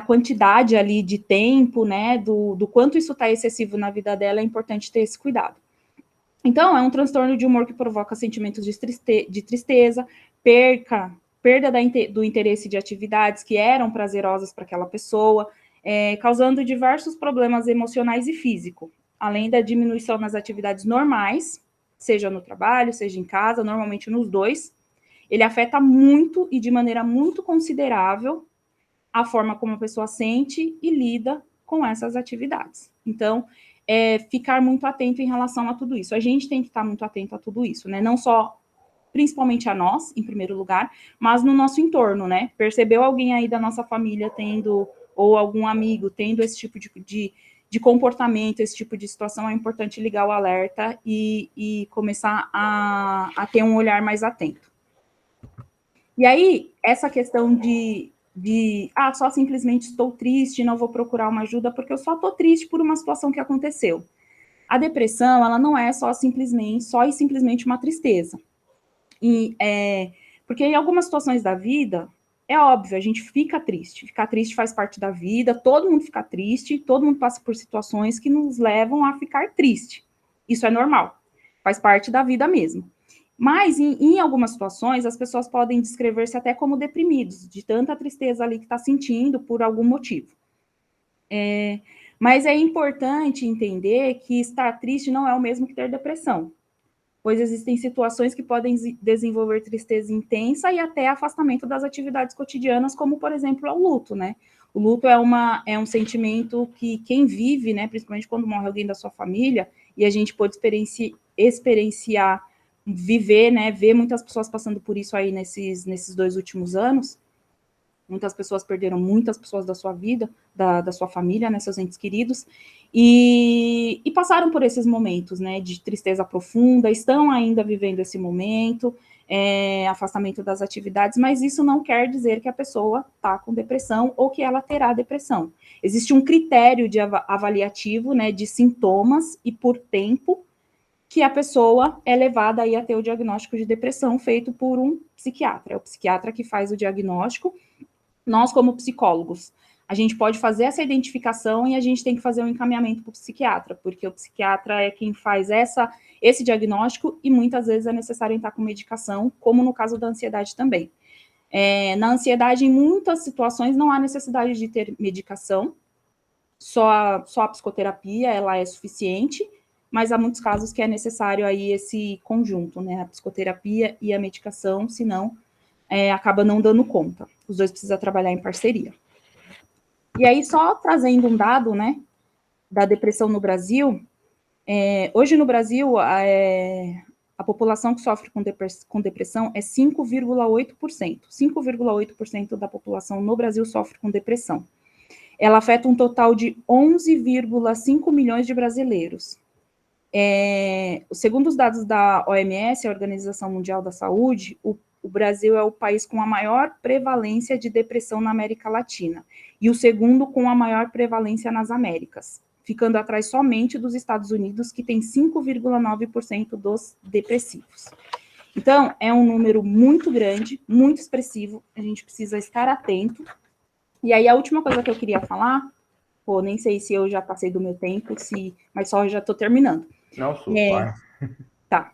quantidade ali de tempo, né, do quanto isso está excessivo na vida dela, é importante ter esse cuidado. Então, é um transtorno de humor que provoca sentimentos de tristeza, perda do interesse de atividades que eram prazerosas para aquela pessoa, causando diversos problemas emocionais e físicos, além da diminuição nas atividades normais, seja no trabalho, seja em casa, normalmente nos dois. Ele afeta muito e de maneira muito considerável a forma como a pessoa sente e lida com essas atividades. Então, ficar muito atento em relação a tudo isso. A gente tem que estar muito atento a tudo isso, né? Não só, principalmente a nós, em primeiro lugar, mas no nosso entorno, né? Percebeu alguém aí da nossa família tendo, ou algum amigo tendo esse tipo de comportamento, esse tipo de situação, é importante ligar o alerta e começar a ter um olhar mais atento. E aí, essa questão de só simplesmente estou triste, não vou procurar uma ajuda porque eu só estou triste por uma situação que aconteceu. A depressão, ela não é só e simplesmente uma tristeza. Porque em algumas situações da vida, é óbvio, a gente fica triste. Ficar triste faz parte da vida, todo mundo fica triste, todo mundo passa por situações que nos levam a ficar triste. Isso é normal, faz parte da vida mesmo. Mas, em algumas situações, as pessoas podem descrever-se até como deprimidos, de tanta tristeza ali que está sentindo por algum motivo. Mas é importante entender que estar triste não é o mesmo que ter depressão, pois existem situações que podem desenvolver tristeza intensa e até afastamento das atividades cotidianas, como, por exemplo, o luto, né? O luto é um sentimento que quem vive, né, principalmente quando morre alguém da sua família, e a gente pode experienciar, viver, né, ver muitas pessoas passando por isso aí nesses 2 últimos anos. Muitas pessoas perderam muitas pessoas da sua vida, da sua família, né, seus entes queridos, e passaram por esses momentos, né, de tristeza profunda, estão ainda vivendo esse momento, afastamento das atividades, mas isso não quer dizer que a pessoa está com depressão ou que ela terá depressão. Existe um critério de avaliativo, né, de sintomas e por tempo, que a pessoa é levada aí a ter o diagnóstico de depressão feito por um psiquiatra. É o psiquiatra que faz o diagnóstico. Nós, como psicólogos, a gente pode fazer essa identificação e a gente tem que fazer um encaminhamento para o psiquiatra, porque o psiquiatra é quem faz esse diagnóstico e muitas vezes é necessário entrar com medicação, como no caso da ansiedade também. Na ansiedade, em muitas situações, não há necessidade de ter medicação, só a psicoterapia ela é suficiente, mas há muitos casos que é necessário aí esse conjunto, né, a psicoterapia e a medicação, senão acaba não dando conta. Os dois precisam trabalhar em parceria. E aí, só trazendo um dado, né, da depressão no Brasil, hoje no Brasil, a população que sofre com depressão é 5,8%. 5,8% da população no Brasil sofre com depressão. Ela afeta um total de 11,5 milhões de brasileiros. Segundo os dados da OMS, a Organização Mundial da Saúde, o Brasil é o país com a maior prevalência de depressão na América Latina e o segundo com a maior prevalência nas Américas, ficando atrás somente dos Estados Unidos, que tem 5,9% dos depressivos. Então, é um número muito grande, muito expressivo, a gente precisa estar atento. E aí, a última coisa que eu queria falar, nem sei se eu já passei do meu tempo, mas só já estou terminando. Não, vai. Tá.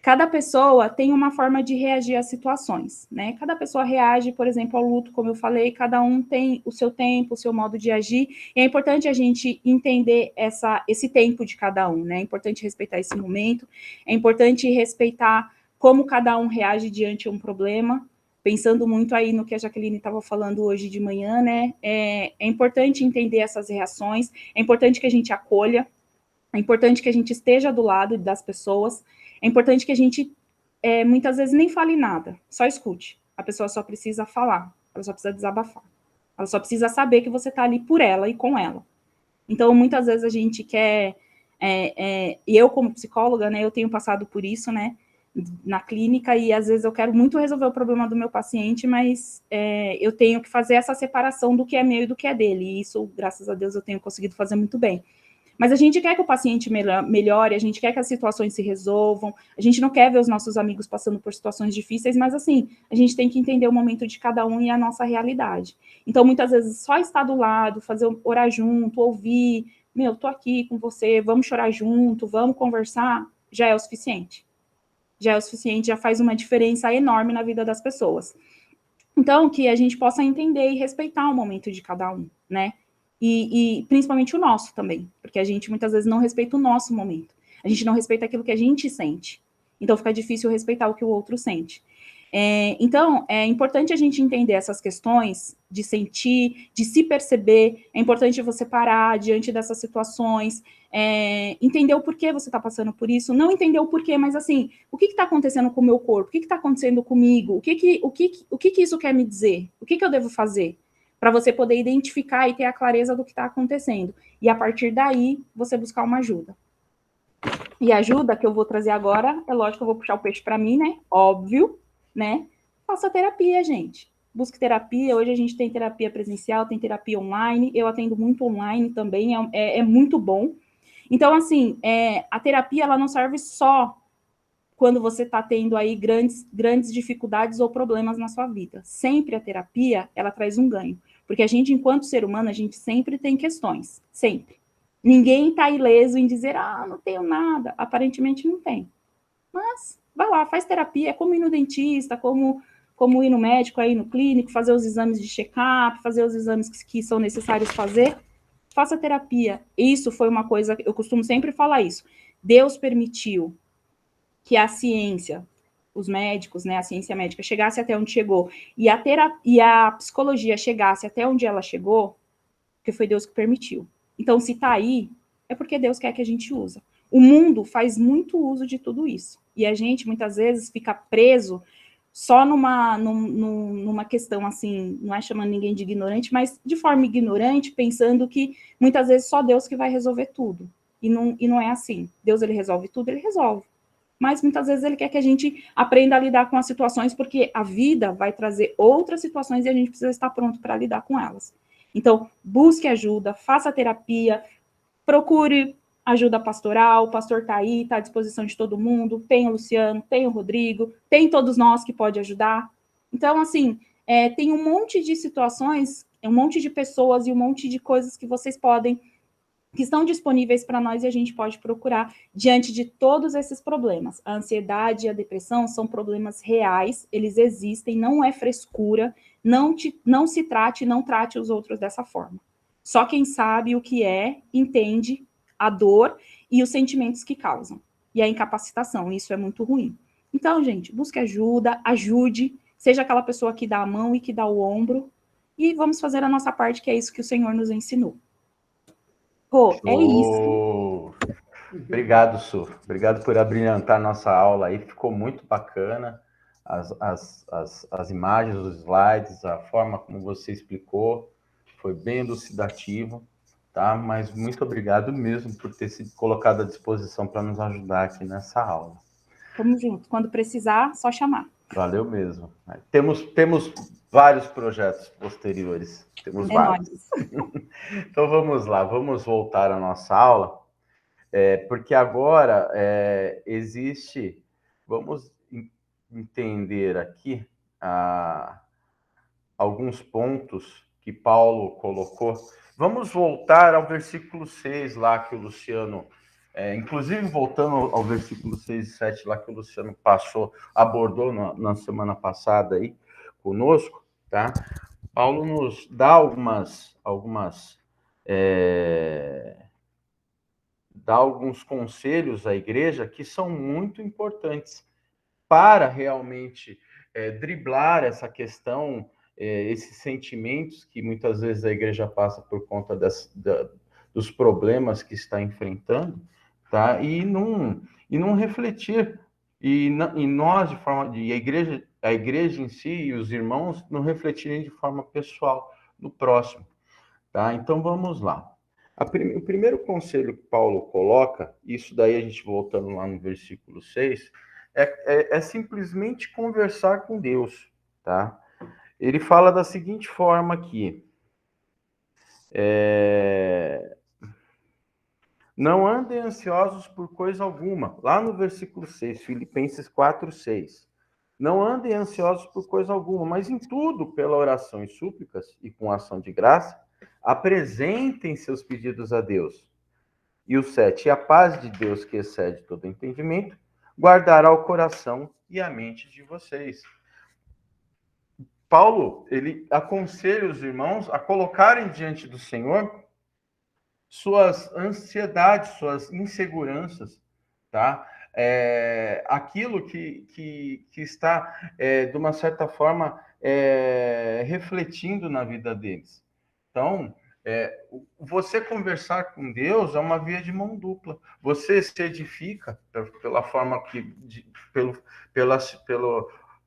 cada pessoa tem uma forma de reagir às situações, né? Cada pessoa reage, por exemplo, ao luto, como eu falei, cada um tem o seu tempo, o seu modo de agir, e é importante a gente entender esse tempo de cada um, né? É importante respeitar esse momento, é importante respeitar como cada um reage diante de um problema, pensando muito aí no que a Jaqueline estava falando hoje de manhã, né? É importante entender essas reações, é importante que a gente acolha, é importante que a gente esteja do lado das pessoas, é importante que a gente, muitas vezes, nem fale nada, só escute. A pessoa só precisa falar, ela só precisa desabafar. Ela só precisa saber que você está ali por ela e com ela. Então, muitas vezes a gente quer... e eu, como psicóloga, né, eu tenho passado por isso, né, na clínica, e às vezes eu quero muito resolver o problema do meu paciente, mas eu tenho que fazer essa separação do que é meu e do que é dele, e isso, graças a Deus, eu tenho conseguido fazer muito bem. Mas a gente quer que o paciente melhore, a gente quer que as situações se resolvam, a gente não quer ver os nossos amigos passando por situações difíceis, mas assim, a gente tem que entender o momento de cada um e a nossa realidade. Então, muitas vezes, só estar do lado, orar junto, ouvir, tô aqui com você, vamos chorar junto, vamos conversar, já é o suficiente. Já é o suficiente, já faz uma diferença enorme na vida das pessoas. Então, que a gente possa entender e respeitar o momento de cada um, né? E principalmente o nosso também, porque a gente muitas vezes não respeita o nosso momento, a gente não respeita aquilo que a gente sente, então fica difícil respeitar o que o outro sente. Então, é importante a gente entender essas questões de sentir, de se perceber, é importante você parar diante dessas situações, entender o porquê você está passando por isso, não entender o porquê, mas assim, o que está acontecendo com o meu corpo, o que está acontecendo comigo, o que isso quer me dizer, o que eu devo fazer? Para você poder identificar e ter a clareza do que está acontecendo. E a partir daí, você buscar uma ajuda. E a ajuda que eu vou trazer agora, é lógico que eu vou puxar o peixe para mim, né? Óbvio, né? Faça terapia, gente. Busque terapia. Hoje a gente tem terapia presencial, tem terapia online. Eu atendo muito online também, é muito bom. Então, assim, a terapia, ela não serve só quando você está tendo aí grandes dificuldades ou problemas na sua vida. Sempre a terapia, ela traz um ganho. Porque a gente, enquanto ser humano, a gente sempre tem questões. Sempre. Ninguém está ileso em dizer, não tenho nada. Aparentemente não tem. Mas, vai lá, faz terapia. É como ir no dentista, como ir no médico, aí no clínico, fazer os exames de check-up, fazer os exames que são necessários fazer. Faça terapia. Isso foi uma coisa, eu costumo sempre falar isso. Deus permitiu que a ciência, os médicos, né, a ciência médica chegasse até onde chegou, e a psicologia chegasse até onde ela chegou, porque foi Deus que permitiu. Então, se está aí, é porque Deus quer que a gente use. O mundo faz muito uso de tudo isso. E a gente, muitas vezes, fica preso só numa questão, assim, não é chamando ninguém de ignorante, mas de forma ignorante, pensando que, muitas vezes, só Deus que vai resolver tudo. E não é assim. Deus, ele resolve tudo, ele resolve. Mas muitas vezes ele quer que a gente aprenda a lidar com as situações, porque a vida vai trazer outras situações e a gente precisa estar pronto para lidar com elas. Então, busque ajuda, faça terapia, procure ajuda pastoral, o pastor está aí, está à disposição de todo mundo, tem o Luciano, tem o Rodrigo, tem todos nós que pode ajudar. Então, assim, tem um monte de situações, um monte de pessoas e um monte de coisas que vocês podem, que estão disponíveis para nós e a gente pode procurar diante de todos esses problemas. A ansiedade e a depressão são problemas reais, eles existem, não é frescura, não se trate, não trate os outros dessa forma. Só quem sabe o que entende a dor e os sentimentos que causam. E a incapacitação, isso é muito ruim. Então, gente, busque ajuda, ajude, seja aquela pessoa que dá a mão e que dá o ombro, e vamos fazer a nossa parte, que é isso que o Senhor nos ensinou. É isso. Obrigado, Su. Obrigado por abrilhantar nossa aula aí. Ficou muito bacana as imagens, os slides, a forma como você explicou. Foi bem elucidativo, tá? Mas muito obrigado mesmo por ter se colocado à disposição para nos ajudar aqui nessa aula. Tamo junto. Quando precisar, só chamar. Valeu mesmo. Temos vários projetos posteriores. Temos vários. Então vamos lá, vamos voltar à nossa aula, porque agora existe, vamos entender aqui alguns pontos que Paulo colocou. Vamos voltar ao versículo 6 lá que o Luciano Inclusive, voltando ao versículo 6 e 7, lá que o Luciano abordou na semana passada aí conosco, tá? Paulo nos dá dá alguns conselhos à igreja que são muito importantes para realmente driblar essa questão, esses sentimentos que muitas vezes a igreja passa por conta dos problemas que está enfrentando, tá? E não refletir, e nós, a igreja em si e os irmãos não refletirem de forma pessoal no próximo, tá? Então vamos lá. O primeiro conselho que Paulo coloca, isso daí a gente voltando lá no versículo 6, é simplesmente conversar com Deus, tá? Ele fala da seguinte forma aqui: não andem ansiosos por coisa alguma. Lá no versículo 6, Filipenses 4, 6. Não andem ansiosos por coisa alguma, mas em tudo, pela oração e súplicas e com ação de graça, apresentem seus pedidos a Deus. E o 7, e a paz de Deus, que excede todo entendimento, guardará o coração e a mente de vocês. Paulo, ele aconselha os irmãos a colocarem diante do Senhor suas ansiedades, suas inseguranças, tá? Aquilo que está, de uma certa forma, refletindo na vida deles. Então, você conversar com Deus é uma via de mão dupla. Você se edifica pela forma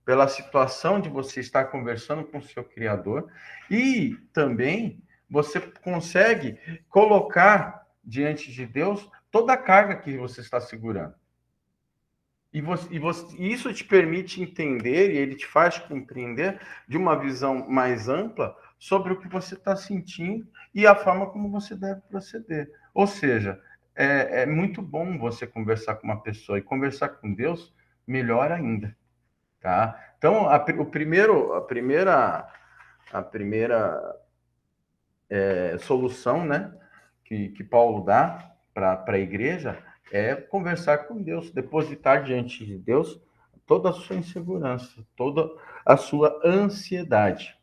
pela situação de você estar conversando com o seu Criador, e também você consegue colocar diante de Deus toda a carga que você está segurando. E isso te permite entender, e ele te faz compreender de uma visão mais ampla sobre o que você está sentindo e a forma como você deve proceder. Ou seja, é muito bom você conversar com uma pessoa, e conversar com Deus, melhor ainda. Tá? Então, a primeira solução, né, que Paulo dá para a igreja é conversar com Deus, depositar diante de Deus toda a sua insegurança, toda a sua ansiedade.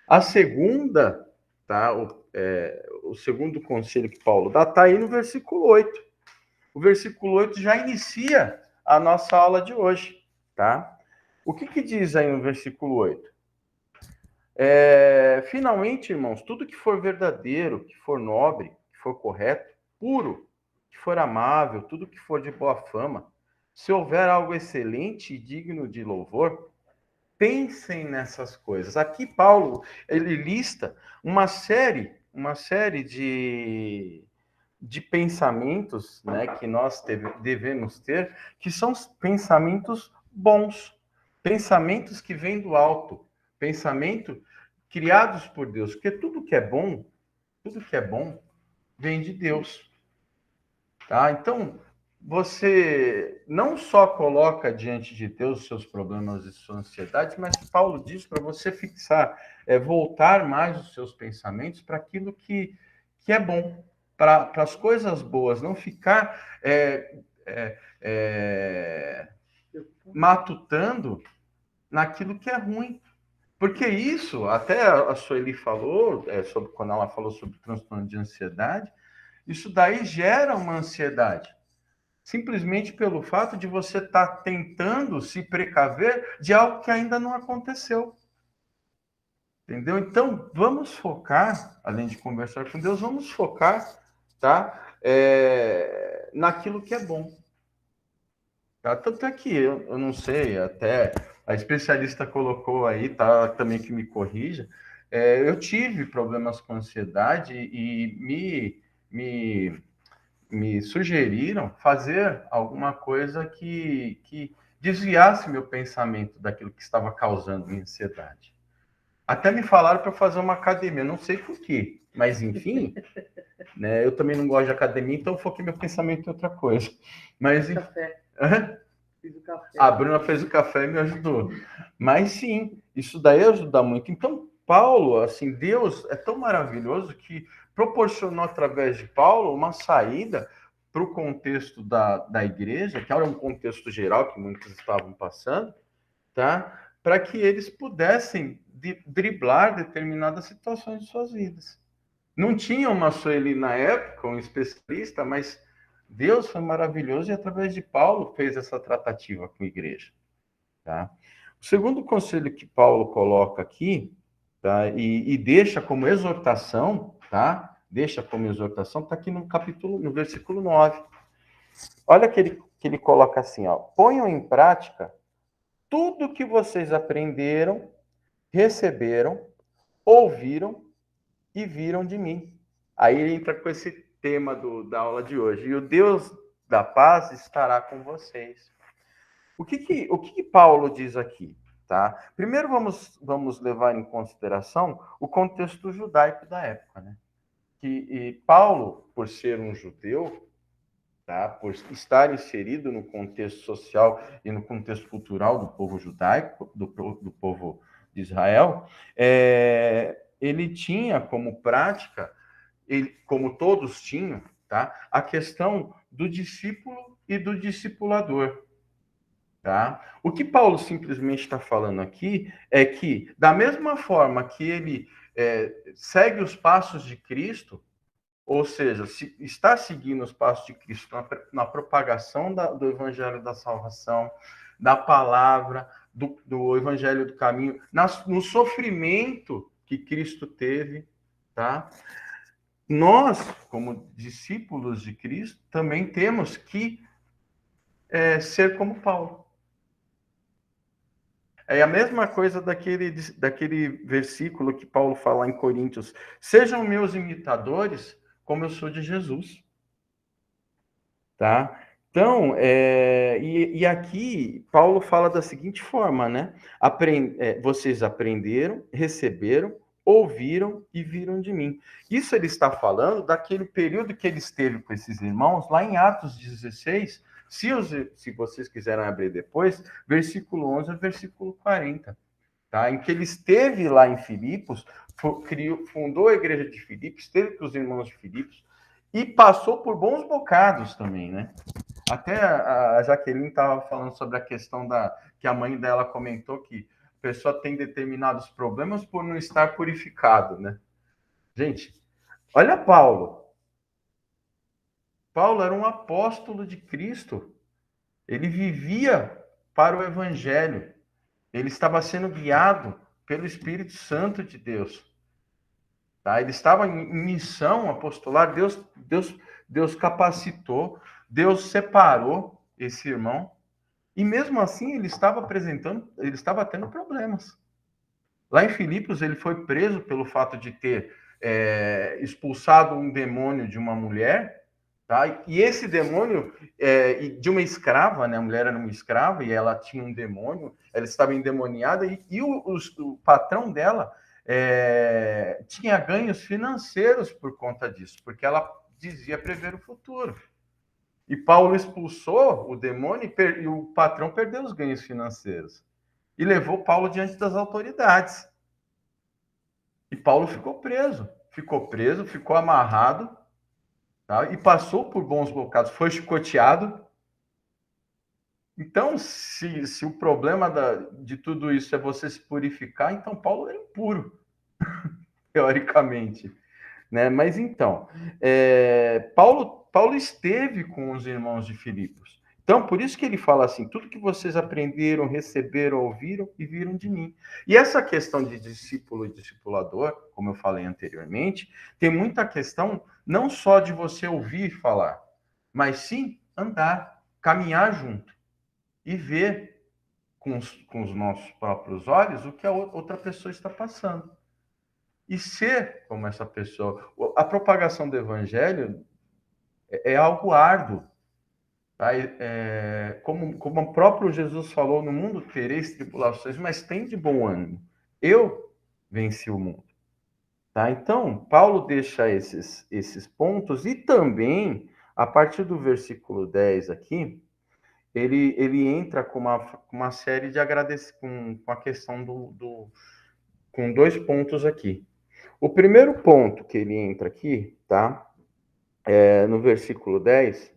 A segunda, tá, o segundo conselho que Paulo dá está aí no versículo 8. O versículo 8 já inicia a nossa aula de hoje, tá? O que diz aí no versículo 8? Finalmente, irmãos, tudo que for verdadeiro, que for nobre, que for correto, puro, que for amável, tudo que for de boa fama, se houver algo excelente e digno de louvor, pensem nessas coisas. Aqui Paulo, ele lista uma série de pensamentos, né, que nós devemos ter, que são pensamentos bons, pensamentos que vêm do alto, pensamento criados por Deus, porque tudo que é bom vem de Deus, tá? Então, você não só coloca diante de Deus os seus problemas e sua ansiedade, mas Paulo diz para você fixar, voltar mais os seus pensamentos para aquilo que é bom, para as coisas boas, não ficar matutando naquilo que é ruim. Porque isso, até a Sueli falou, quando ela falou sobre transtorno de ansiedade, isso daí gera uma ansiedade. Simplesmente pelo fato de você estar tentando se precaver de algo que ainda não aconteceu. Entendeu? Então, vamos focar, além de conversar com Deus, vamos focar, tá? Naquilo que é bom. Tá? Tanto é que eu não sei, até a especialista colocou aí, tá? Também que me corrija. Eu tive problemas com ansiedade e me sugeriram fazer alguma coisa que desviasse meu pensamento daquilo que estava causando minha ansiedade. Até me falaram para fazer uma academia, não sei por quê, mas enfim, né, eu também não gosto de academia, então eu foquei meu pensamento em outra coisa. Mas café. Fiz o café. A Bruna fez o café e me ajudou. Mas sim, isso daí ajuda muito. Então, Paulo, assim, Deus é tão maravilhoso que proporcionou através de Paulo uma saída para o contexto da igreja, que era um contexto geral que muitos estavam passando, tá? Para que eles pudessem driblar determinadas situações de suas vidas. Não tinha uma Sueli na época, um especialista, mas Deus foi maravilhoso e através de Paulo fez essa tratativa com a igreja. Tá? O segundo conselho que Paulo coloca aqui, tá? E deixa como exortação, tá? Deixa como exortação, está aqui no versículo 9. Olha que ele coloca assim, ó, ponham em prática tudo que vocês aprenderam, receberam, ouviram e viram de mim. Aí ele entra com esse tema da aula de hoje. E o Deus da paz estará com vocês. O que Paulo diz aqui? Tá? Primeiro vamos levar em consideração o contexto judaico da época. Né? E Paulo, por ser um judeu, tá? Por estar inserido no contexto social e no contexto cultural do povo judaico, do povo de Israel, ele tinha como prática, como todos tinham, tá? A questão do discípulo e do discipulador. Tá? O que Paulo simplesmente está falando aqui é que, da mesma forma que ele segue os passos de Cristo, ou seja, se está seguindo os passos de Cristo na propagação do evangelho da salvação, da palavra, do evangelho do caminho, no sofrimento que Cristo teve, tá? Nós, como discípulos de Cristo, também temos que ser como Paulo. É a mesma coisa daquele versículo que Paulo fala em Coríntios. Sejam meus imitadores, como eu sou de Jesus. Tá? Então, e aqui Paulo fala da seguinte forma, né? Vocês aprenderam, receberam, ouviram e viram de mim. Isso ele está falando daquele período que ele esteve com esses irmãos, lá em Atos 16, se vocês quiserem abrir depois, versículo 11 ao versículo 40. Tá? Em que ele esteve lá em Filipos, fundou a igreja de Filipos, esteve com os irmãos de Filipos, e passou por bons bocados também, né? Até a Jaqueline estava falando sobre a questão que a mãe dela comentou que a pessoa tem determinados problemas por não estar purificado, né? Gente, olha Paulo. Paulo era um apóstolo de Cristo. Ele vivia para o evangelho. Ele estava sendo guiado pelo Espírito Santo de Deus. Tá? Ele estava em missão apostolar. Deus capacitou, Deus separou esse irmão. E mesmo assim ele estava tendo problemas. Lá em Filipos ele foi preso pelo fato de ter expulsado um demônio de uma mulher. Tá? E esse demônio, de uma escrava, né? A mulher era uma escrava e ela tinha um demônio, ela estava endemoniada, e o patrão dela tinha ganhos financeiros por conta disso, porque ela dizia prever o futuro. E Paulo expulsou o demônio e o patrão perdeu os ganhos financeiros. E levou Paulo diante das autoridades. E Paulo ficou preso, ficou amarrado, tá? E passou por bons bocados, foi chicoteado. Então, se o problema de tudo isso é você se purificar, então Paulo era impuro, teoricamente. Né? Mas então, Paulo esteve com os irmãos de Filipos. Então, por isso que ele fala assim, tudo que vocês aprenderam, receberam, ouviram e viram de mim. E essa questão de discípulo e discipulador, como eu falei anteriormente, tem muita questão não só de você ouvir falar, mas sim andar, caminhar junto e ver com os nossos próprios olhos o que a outra pessoa está passando. E ser como essa pessoa. A propagação do evangelho é algo árduo. Tá? Como o próprio Jesus falou, no mundo tereis tribulações, mas tem de bom ânimo. Eu venci o mundo. Tá? Então, Paulo deixa esses pontos e também, a partir do versículo 10 aqui, ele entra com uma série de agradecimentos, com a questão com 2 pontos aqui. O primeiro ponto que ele entra aqui, tá? No versículo 10,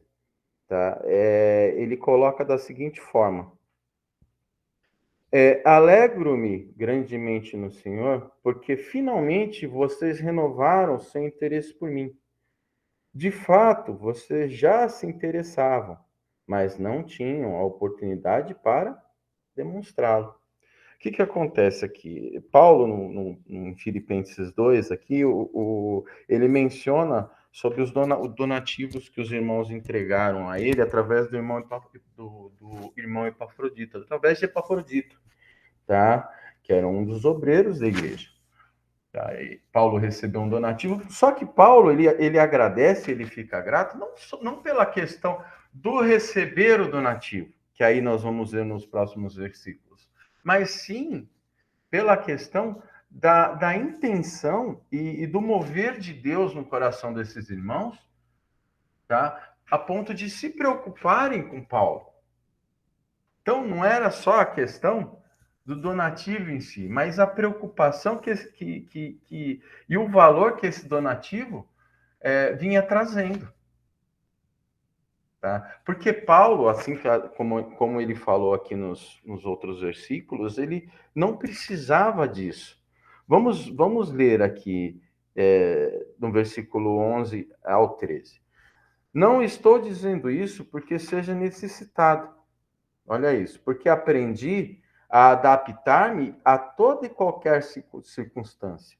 tá? Ele coloca da seguinte forma: alegro-me grandemente no Senhor, porque finalmente vocês renovaram seu interesse por mim. De fato, vocês já se interessavam, mas não tinham a oportunidade para demonstrá-lo. O que acontece aqui? Paulo, em Filipenses 2, aqui, ele menciona sobre os donativos que os irmãos entregaram a ele através do irmão Epafrodito, através de Epafrodito, tá? Que era um dos obreiros da igreja. Tá? E Paulo recebeu um donativo, só que Paulo, ele agradece, ele fica grato, não pela questão do receber o donativo, que aí nós vamos ver nos próximos versículos, mas sim pela questão da intenção e do mover de Deus no coração desses irmãos, tá? A ponto de se preocuparem com Paulo. Então, não era só a questão do donativo em si, mas a preocupação e o valor que esse donativo vinha trazendo. Tá? Porque Paulo, assim como ele falou aqui nos outros versículos, ele não precisava disso. Vamos ler aqui no versículo 11 ao 13. Não estou dizendo isso porque seja necessitado. Olha isso, porque aprendi a adaptar-me a toda e qualquer circunstância.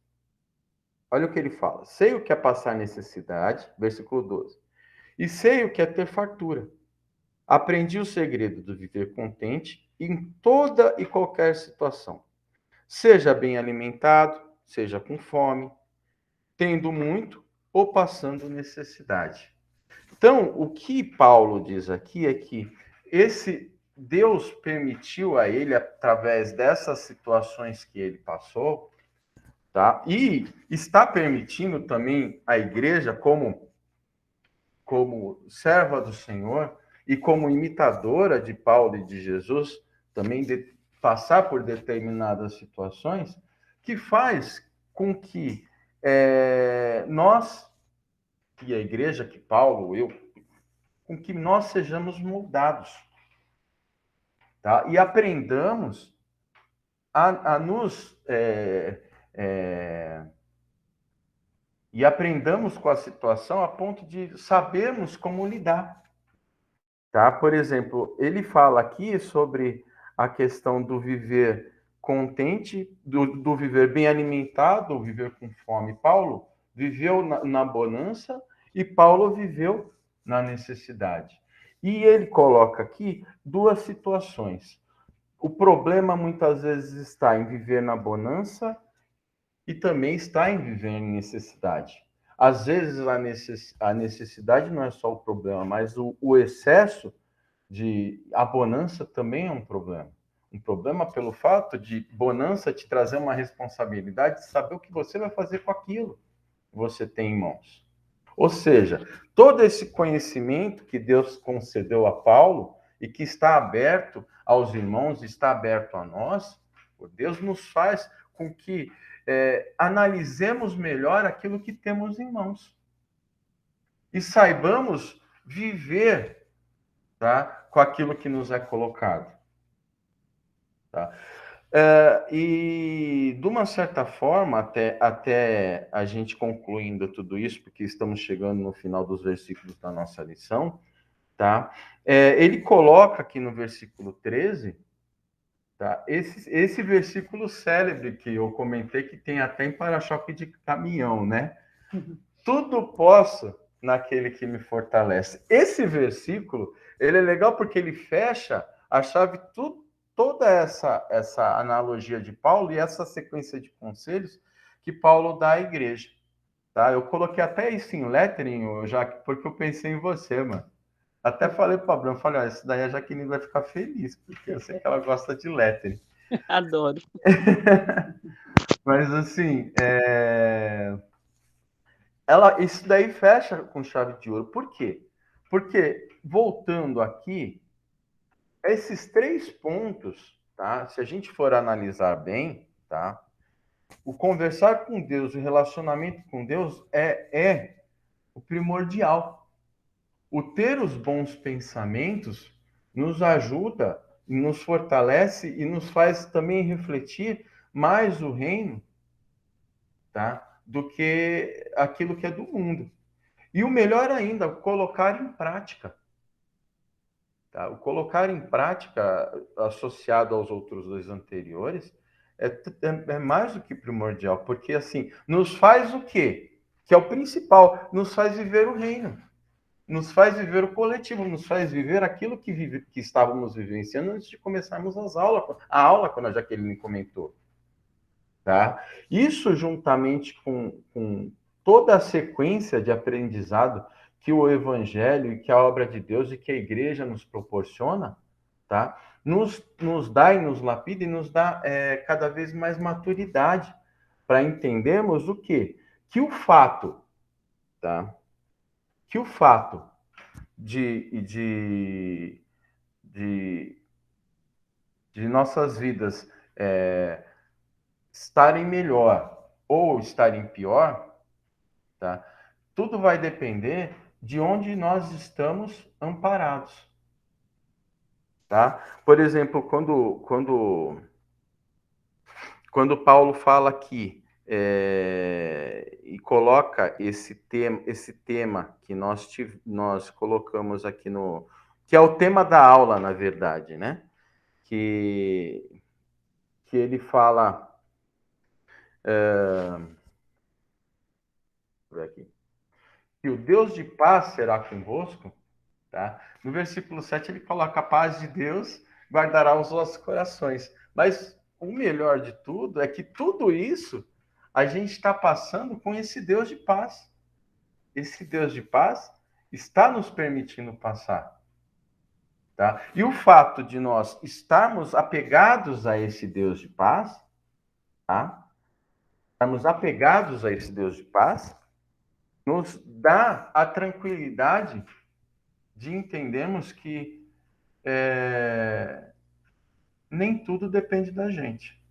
Olha o que ele fala. Sei o que é passar necessidade, versículo 12. E sei o que é ter fartura. Aprendi o segredo do viver contente em toda e qualquer situação. Seja bem alimentado, seja com fome, tendo muito ou passando necessidade. Então, o que Paulo diz aqui é que Deus permitiu a ele, através dessas situações que ele passou, tá? E está permitindo também a igreja, como serva do Senhor e como imitadora de Paulo e de Jesus, também de passar por determinadas situações, que faz com que nós, e a igreja, que Paulo, com que nós sejamos moldados. Tá? E aprendamos a nos... e aprendamos com a situação a ponto de sabermos como lidar. Tá? Por exemplo, ele fala aqui sobre a questão do viver contente, do viver bem alimentado, do viver com fome. Paulo viveu na bonança e Paulo viveu na necessidade. E ele coloca aqui duas situações. O problema muitas vezes está em viver na bonança e também está em viver em necessidade. Às vezes a necessidade não é só o problema, mas o excesso a bonança também é um problema. Um problema pelo fato de bonança te trazer uma responsabilidade de saber o que você vai fazer com aquilo que você tem em mãos. Ou seja, todo esse conhecimento que Deus concedeu a Paulo e que está aberto aos irmãos, está aberto a nós, Deus nos faz com que analisemos melhor aquilo que temos em mãos e saibamos viver, tá, com aquilo que nos é colocado. Tá? E, de uma certa forma, até a gente concluindo tudo isso, porque estamos chegando no final dos versículos da nossa lição, tá? Ele coloca aqui no versículo 13, tá? Esse versículo célebre que eu comentei, que tem até em para-choque de caminhão, né? Tudo posso naquele que me fortalece. Esse versículo, ele é legal porque ele fecha a chave toda essa analogia de Paulo e essa sequência de conselhos que Paulo dá à igreja. Tá? Eu coloquei até isso em lettering, Jaque, porque eu pensei em você, mano. Até falei para a Bruna, falei, isso daí a Jaqueline vai ficar feliz, porque eu sei que ela gosta de lettering. Adoro. Mas, assim, isso daí fecha com chave de ouro. Por quê? Porque, voltando aqui, esses 3 pontos, tá? Se a gente for analisar bem, tá? O conversar com Deus, o relacionamento com Deus é o primordial. o ter os bons pensamentos nos ajuda, nos fortalece e nos faz também refletir mais o reino, tá? Do que aquilo que é do mundo. E o melhor ainda, colocar em prática. Tá? O colocar em prática, associado aos outros dois anteriores, é mais do que primordial, porque assim, nos faz o quê? Que é o principal, nos faz viver o reino, nos faz viver o coletivo, nos faz viver aquilo que estávamos vivenciando antes de começarmos a aula, quando a Jaqueline comentou. Tá? Isso juntamente com toda a sequência de aprendizado que o Evangelho, que a obra de Deus e que a igreja nos proporciona, tá? Nos dá e nos lapida e nos dá cada vez mais maturidade para entendermos o quê? Que o fato, tá? Que o fato de nossas vidas estarem melhor ou estarem pior, tá? Tudo vai depender de onde nós estamos amparados, tá? Por exemplo, quando Paulo fala aqui e coloca esse tema que nós colocamos aqui que é o tema da aula, na verdade, né? Que ele fala por aqui. E o Deus de paz será convosco, tá? No versículo 7 ele coloca: a paz de Deus guardará os vossos corações. Mas o melhor de tudo é que tudo isso a gente está passando com esse Deus de paz. Esse Deus de paz está nos permitindo passar, tá? E o fato de nós estarmos apegados a esse Deus de paz, tá? Estarmos apegados a esse Deus de paz, nos dá a tranquilidade de entendermos que nem tudo depende da gente,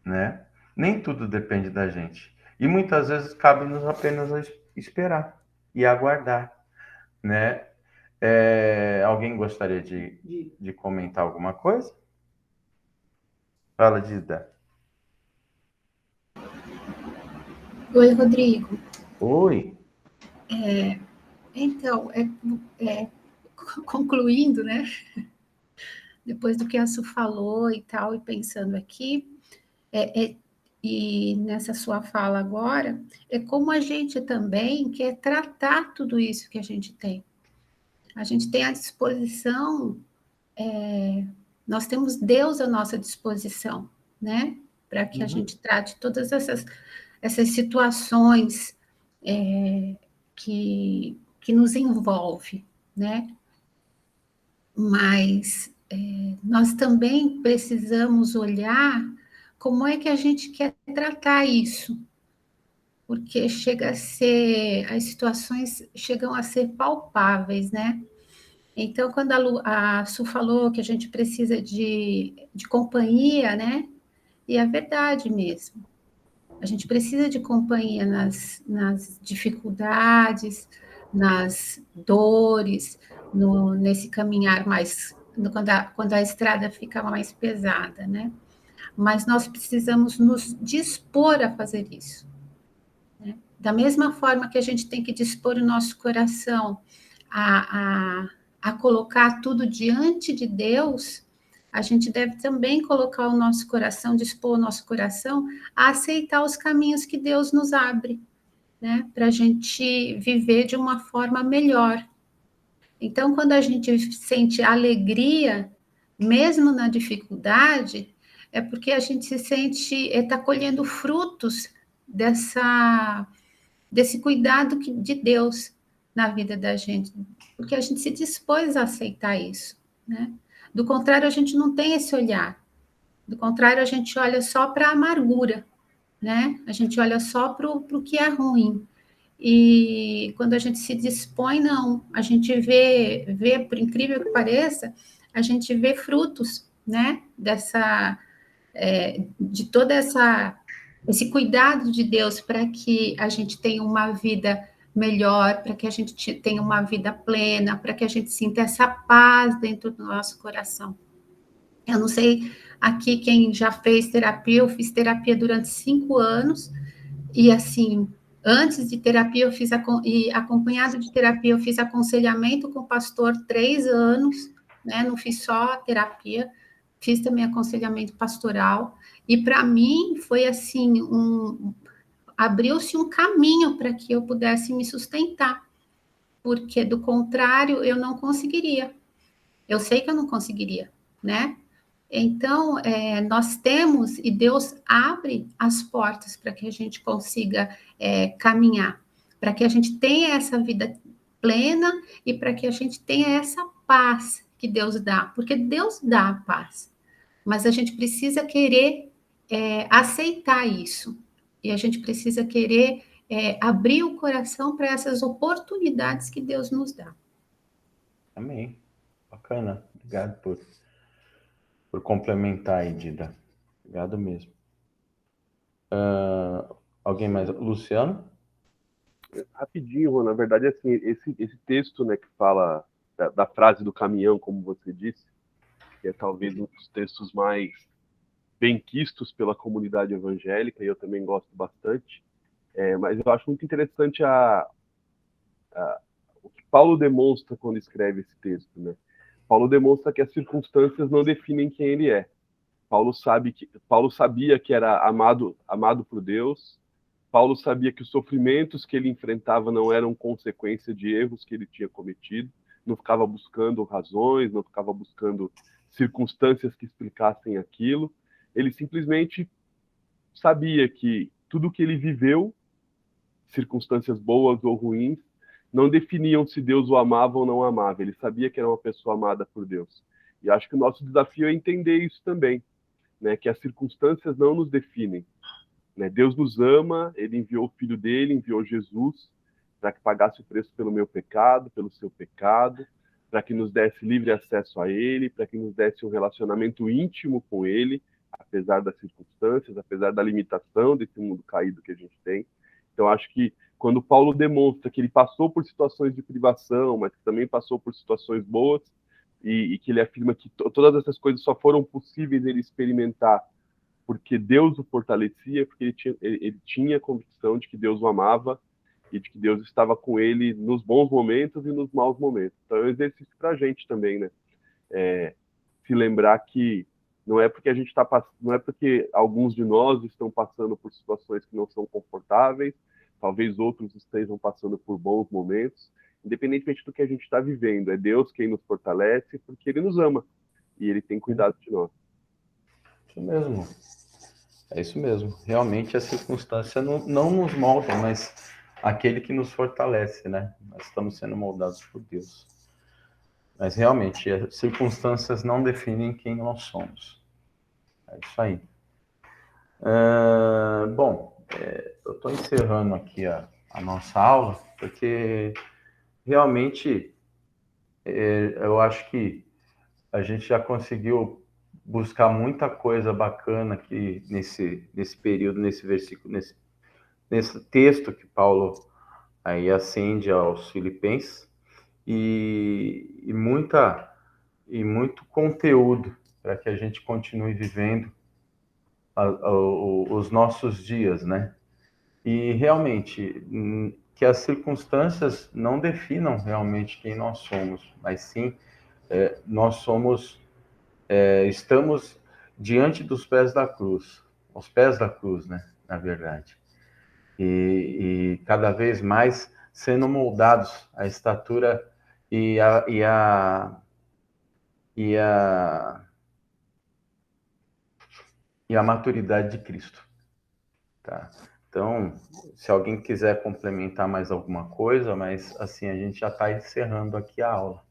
né? Nem tudo depende da gente. E muitas vezes cabe-nos apenas esperar e aguardar, né? Alguém gostaria de comentar alguma coisa? Fala, Dida. Oi, Rodrigo. Oi. Então, concluindo, né? Depois do que a Su falou e tal, e pensando aqui, e nessa sua fala agora, é como a gente também quer tratar tudo isso que a gente tem. A gente tem à disposição, nós temos Deus à nossa disposição, né? Para que a gente trate todas essas situações que nos envolve, né? Mas nós também precisamos olhar como é que a gente quer tratar isso, porque as situações chegam a ser palpáveis, né? Então, quando a Su falou que a gente precisa de companhia, né? E é verdade mesmo. A gente precisa de companhia nas dificuldades, nas dores, nesse caminhar mais, quando a estrada fica mais pesada, né? Mas nós precisamos nos dispor a fazer isso, né? Da mesma forma que a gente tem que dispor o nosso coração a colocar tudo diante de Deus, a gente deve também colocar o nosso coração, dispor o nosso coração a aceitar os caminhos que Deus nos abre, né? Para a gente viver de uma forma melhor. Então, quando a gente sente alegria, mesmo na dificuldade, é porque a gente se sente, está colhendo frutos desse cuidado de Deus na vida da gente, porque a gente se dispôs a aceitar isso, né? Do contrário, a gente não tem esse olhar. Do contrário, a gente olha só para a amargura, né? A gente olha só para o que é ruim. E quando a gente se dispõe, não. A gente vê, por incrível que pareça, a gente vê frutos, né? De toda esse cuidado de Deus para que a gente tenha uma vida melhor, para que a gente tenha uma vida plena, para que a gente sinta essa paz dentro do nosso coração. Eu não sei aqui quem já fez terapia, eu fiz terapia durante 5 anos, e assim, antes de terapia, e acompanhado de terapia, eu fiz aconselhamento com o pastor 3 anos, né? Não fiz só terapia, fiz também aconselhamento pastoral, e para mim foi assim, abriu-se um caminho para que eu pudesse me sustentar, porque do contrário eu não conseguiria. Eu sei que eu não conseguiria, né? Então, nós temos, e Deus abre as portas para que a gente consiga caminhar, para que a gente tenha essa vida plena e para que a gente tenha essa paz que Deus dá, porque Deus dá a paz, mas a gente precisa querer aceitar isso, e a gente precisa querer abrir o coração para essas oportunidades que Deus nos dá. Amém. Bacana. Obrigado por complementar aí, Dida. Obrigado mesmo. Alguém mais? Luciano? Rapidinho, Rô, na verdade, assim, esse texto, né, que fala da frase do caminhão, como você disse, que é talvez um dos textos mais benquistos pela comunidade evangélica, e eu também gosto bastante, mas eu acho muito interessante o que Paulo demonstra quando escreve esse texto, né? Paulo demonstra que as circunstâncias não definem quem ele é. Paulo sabia que era amado por Deus. Paulo sabia que os sofrimentos que ele enfrentava não eram consequência de erros que ele tinha cometido. Não ficava buscando razões, não ficava buscando circunstâncias que explicassem aquilo. Ele simplesmente sabia que tudo que ele viveu, circunstâncias boas ou ruins, não definiam se Deus o amava ou não amava. Ele sabia que era uma pessoa amada por Deus. E acho que o nosso desafio é entender isso também, né? Que as circunstâncias não nos definem, né? Deus nos ama, ele enviou o Filho dele, enviou Jesus, para que pagasse o preço pelo meu pecado, pelo seu pecado, para que nos desse livre acesso a ele, para que nos desse um relacionamento íntimo com ele, apesar das circunstâncias, apesar da limitação desse mundo caído que a gente tem. Então, acho que quando Paulo demonstra que ele passou por situações de privação, mas que também passou por situações boas, e que ele afirma que todas essas coisas só foram possíveis ele experimentar porque Deus o fortalecia, porque ele tinha a convicção de que Deus o amava e de que Deus estava com ele nos bons momentos e nos maus momentos. Então é um exercício para a gente também, né? Se lembrar que não é porque não é porque alguns de nós estão passando por situações que não são confortáveis, talvez outros estejam passando por bons momentos, independentemente do que a gente está vivendo, é Deus quem nos fortalece, porque Ele nos ama e Ele tem cuidado de nós. Isso mesmo. É isso mesmo. Realmente a circunstância não nos molda, mas aquele que nos fortalece, né? Nós estamos sendo moldados por Deus. Mas realmente, as circunstâncias não definem quem nós somos. É isso aí. Bom, eu estou encerrando aqui a nossa aula, porque realmente eu acho que a gente já conseguiu buscar muita coisa bacana aqui nesse período, nesse versículo, nesse texto que Paulo aí acende aos Filipenses, e muito conteúdo para que a gente continue vivendo os nossos dias, né? E realmente que as circunstâncias não definam realmente quem nós somos, mas sim nós estamos diante dos pés da cruz, aos pés da cruz, né? Na verdade, e cada vez mais sendo moldados à estatura e a maturidade de Cristo, tá? Então, se alguém quiser complementar mais alguma coisa, mas assim a gente já está encerrando aqui a aula.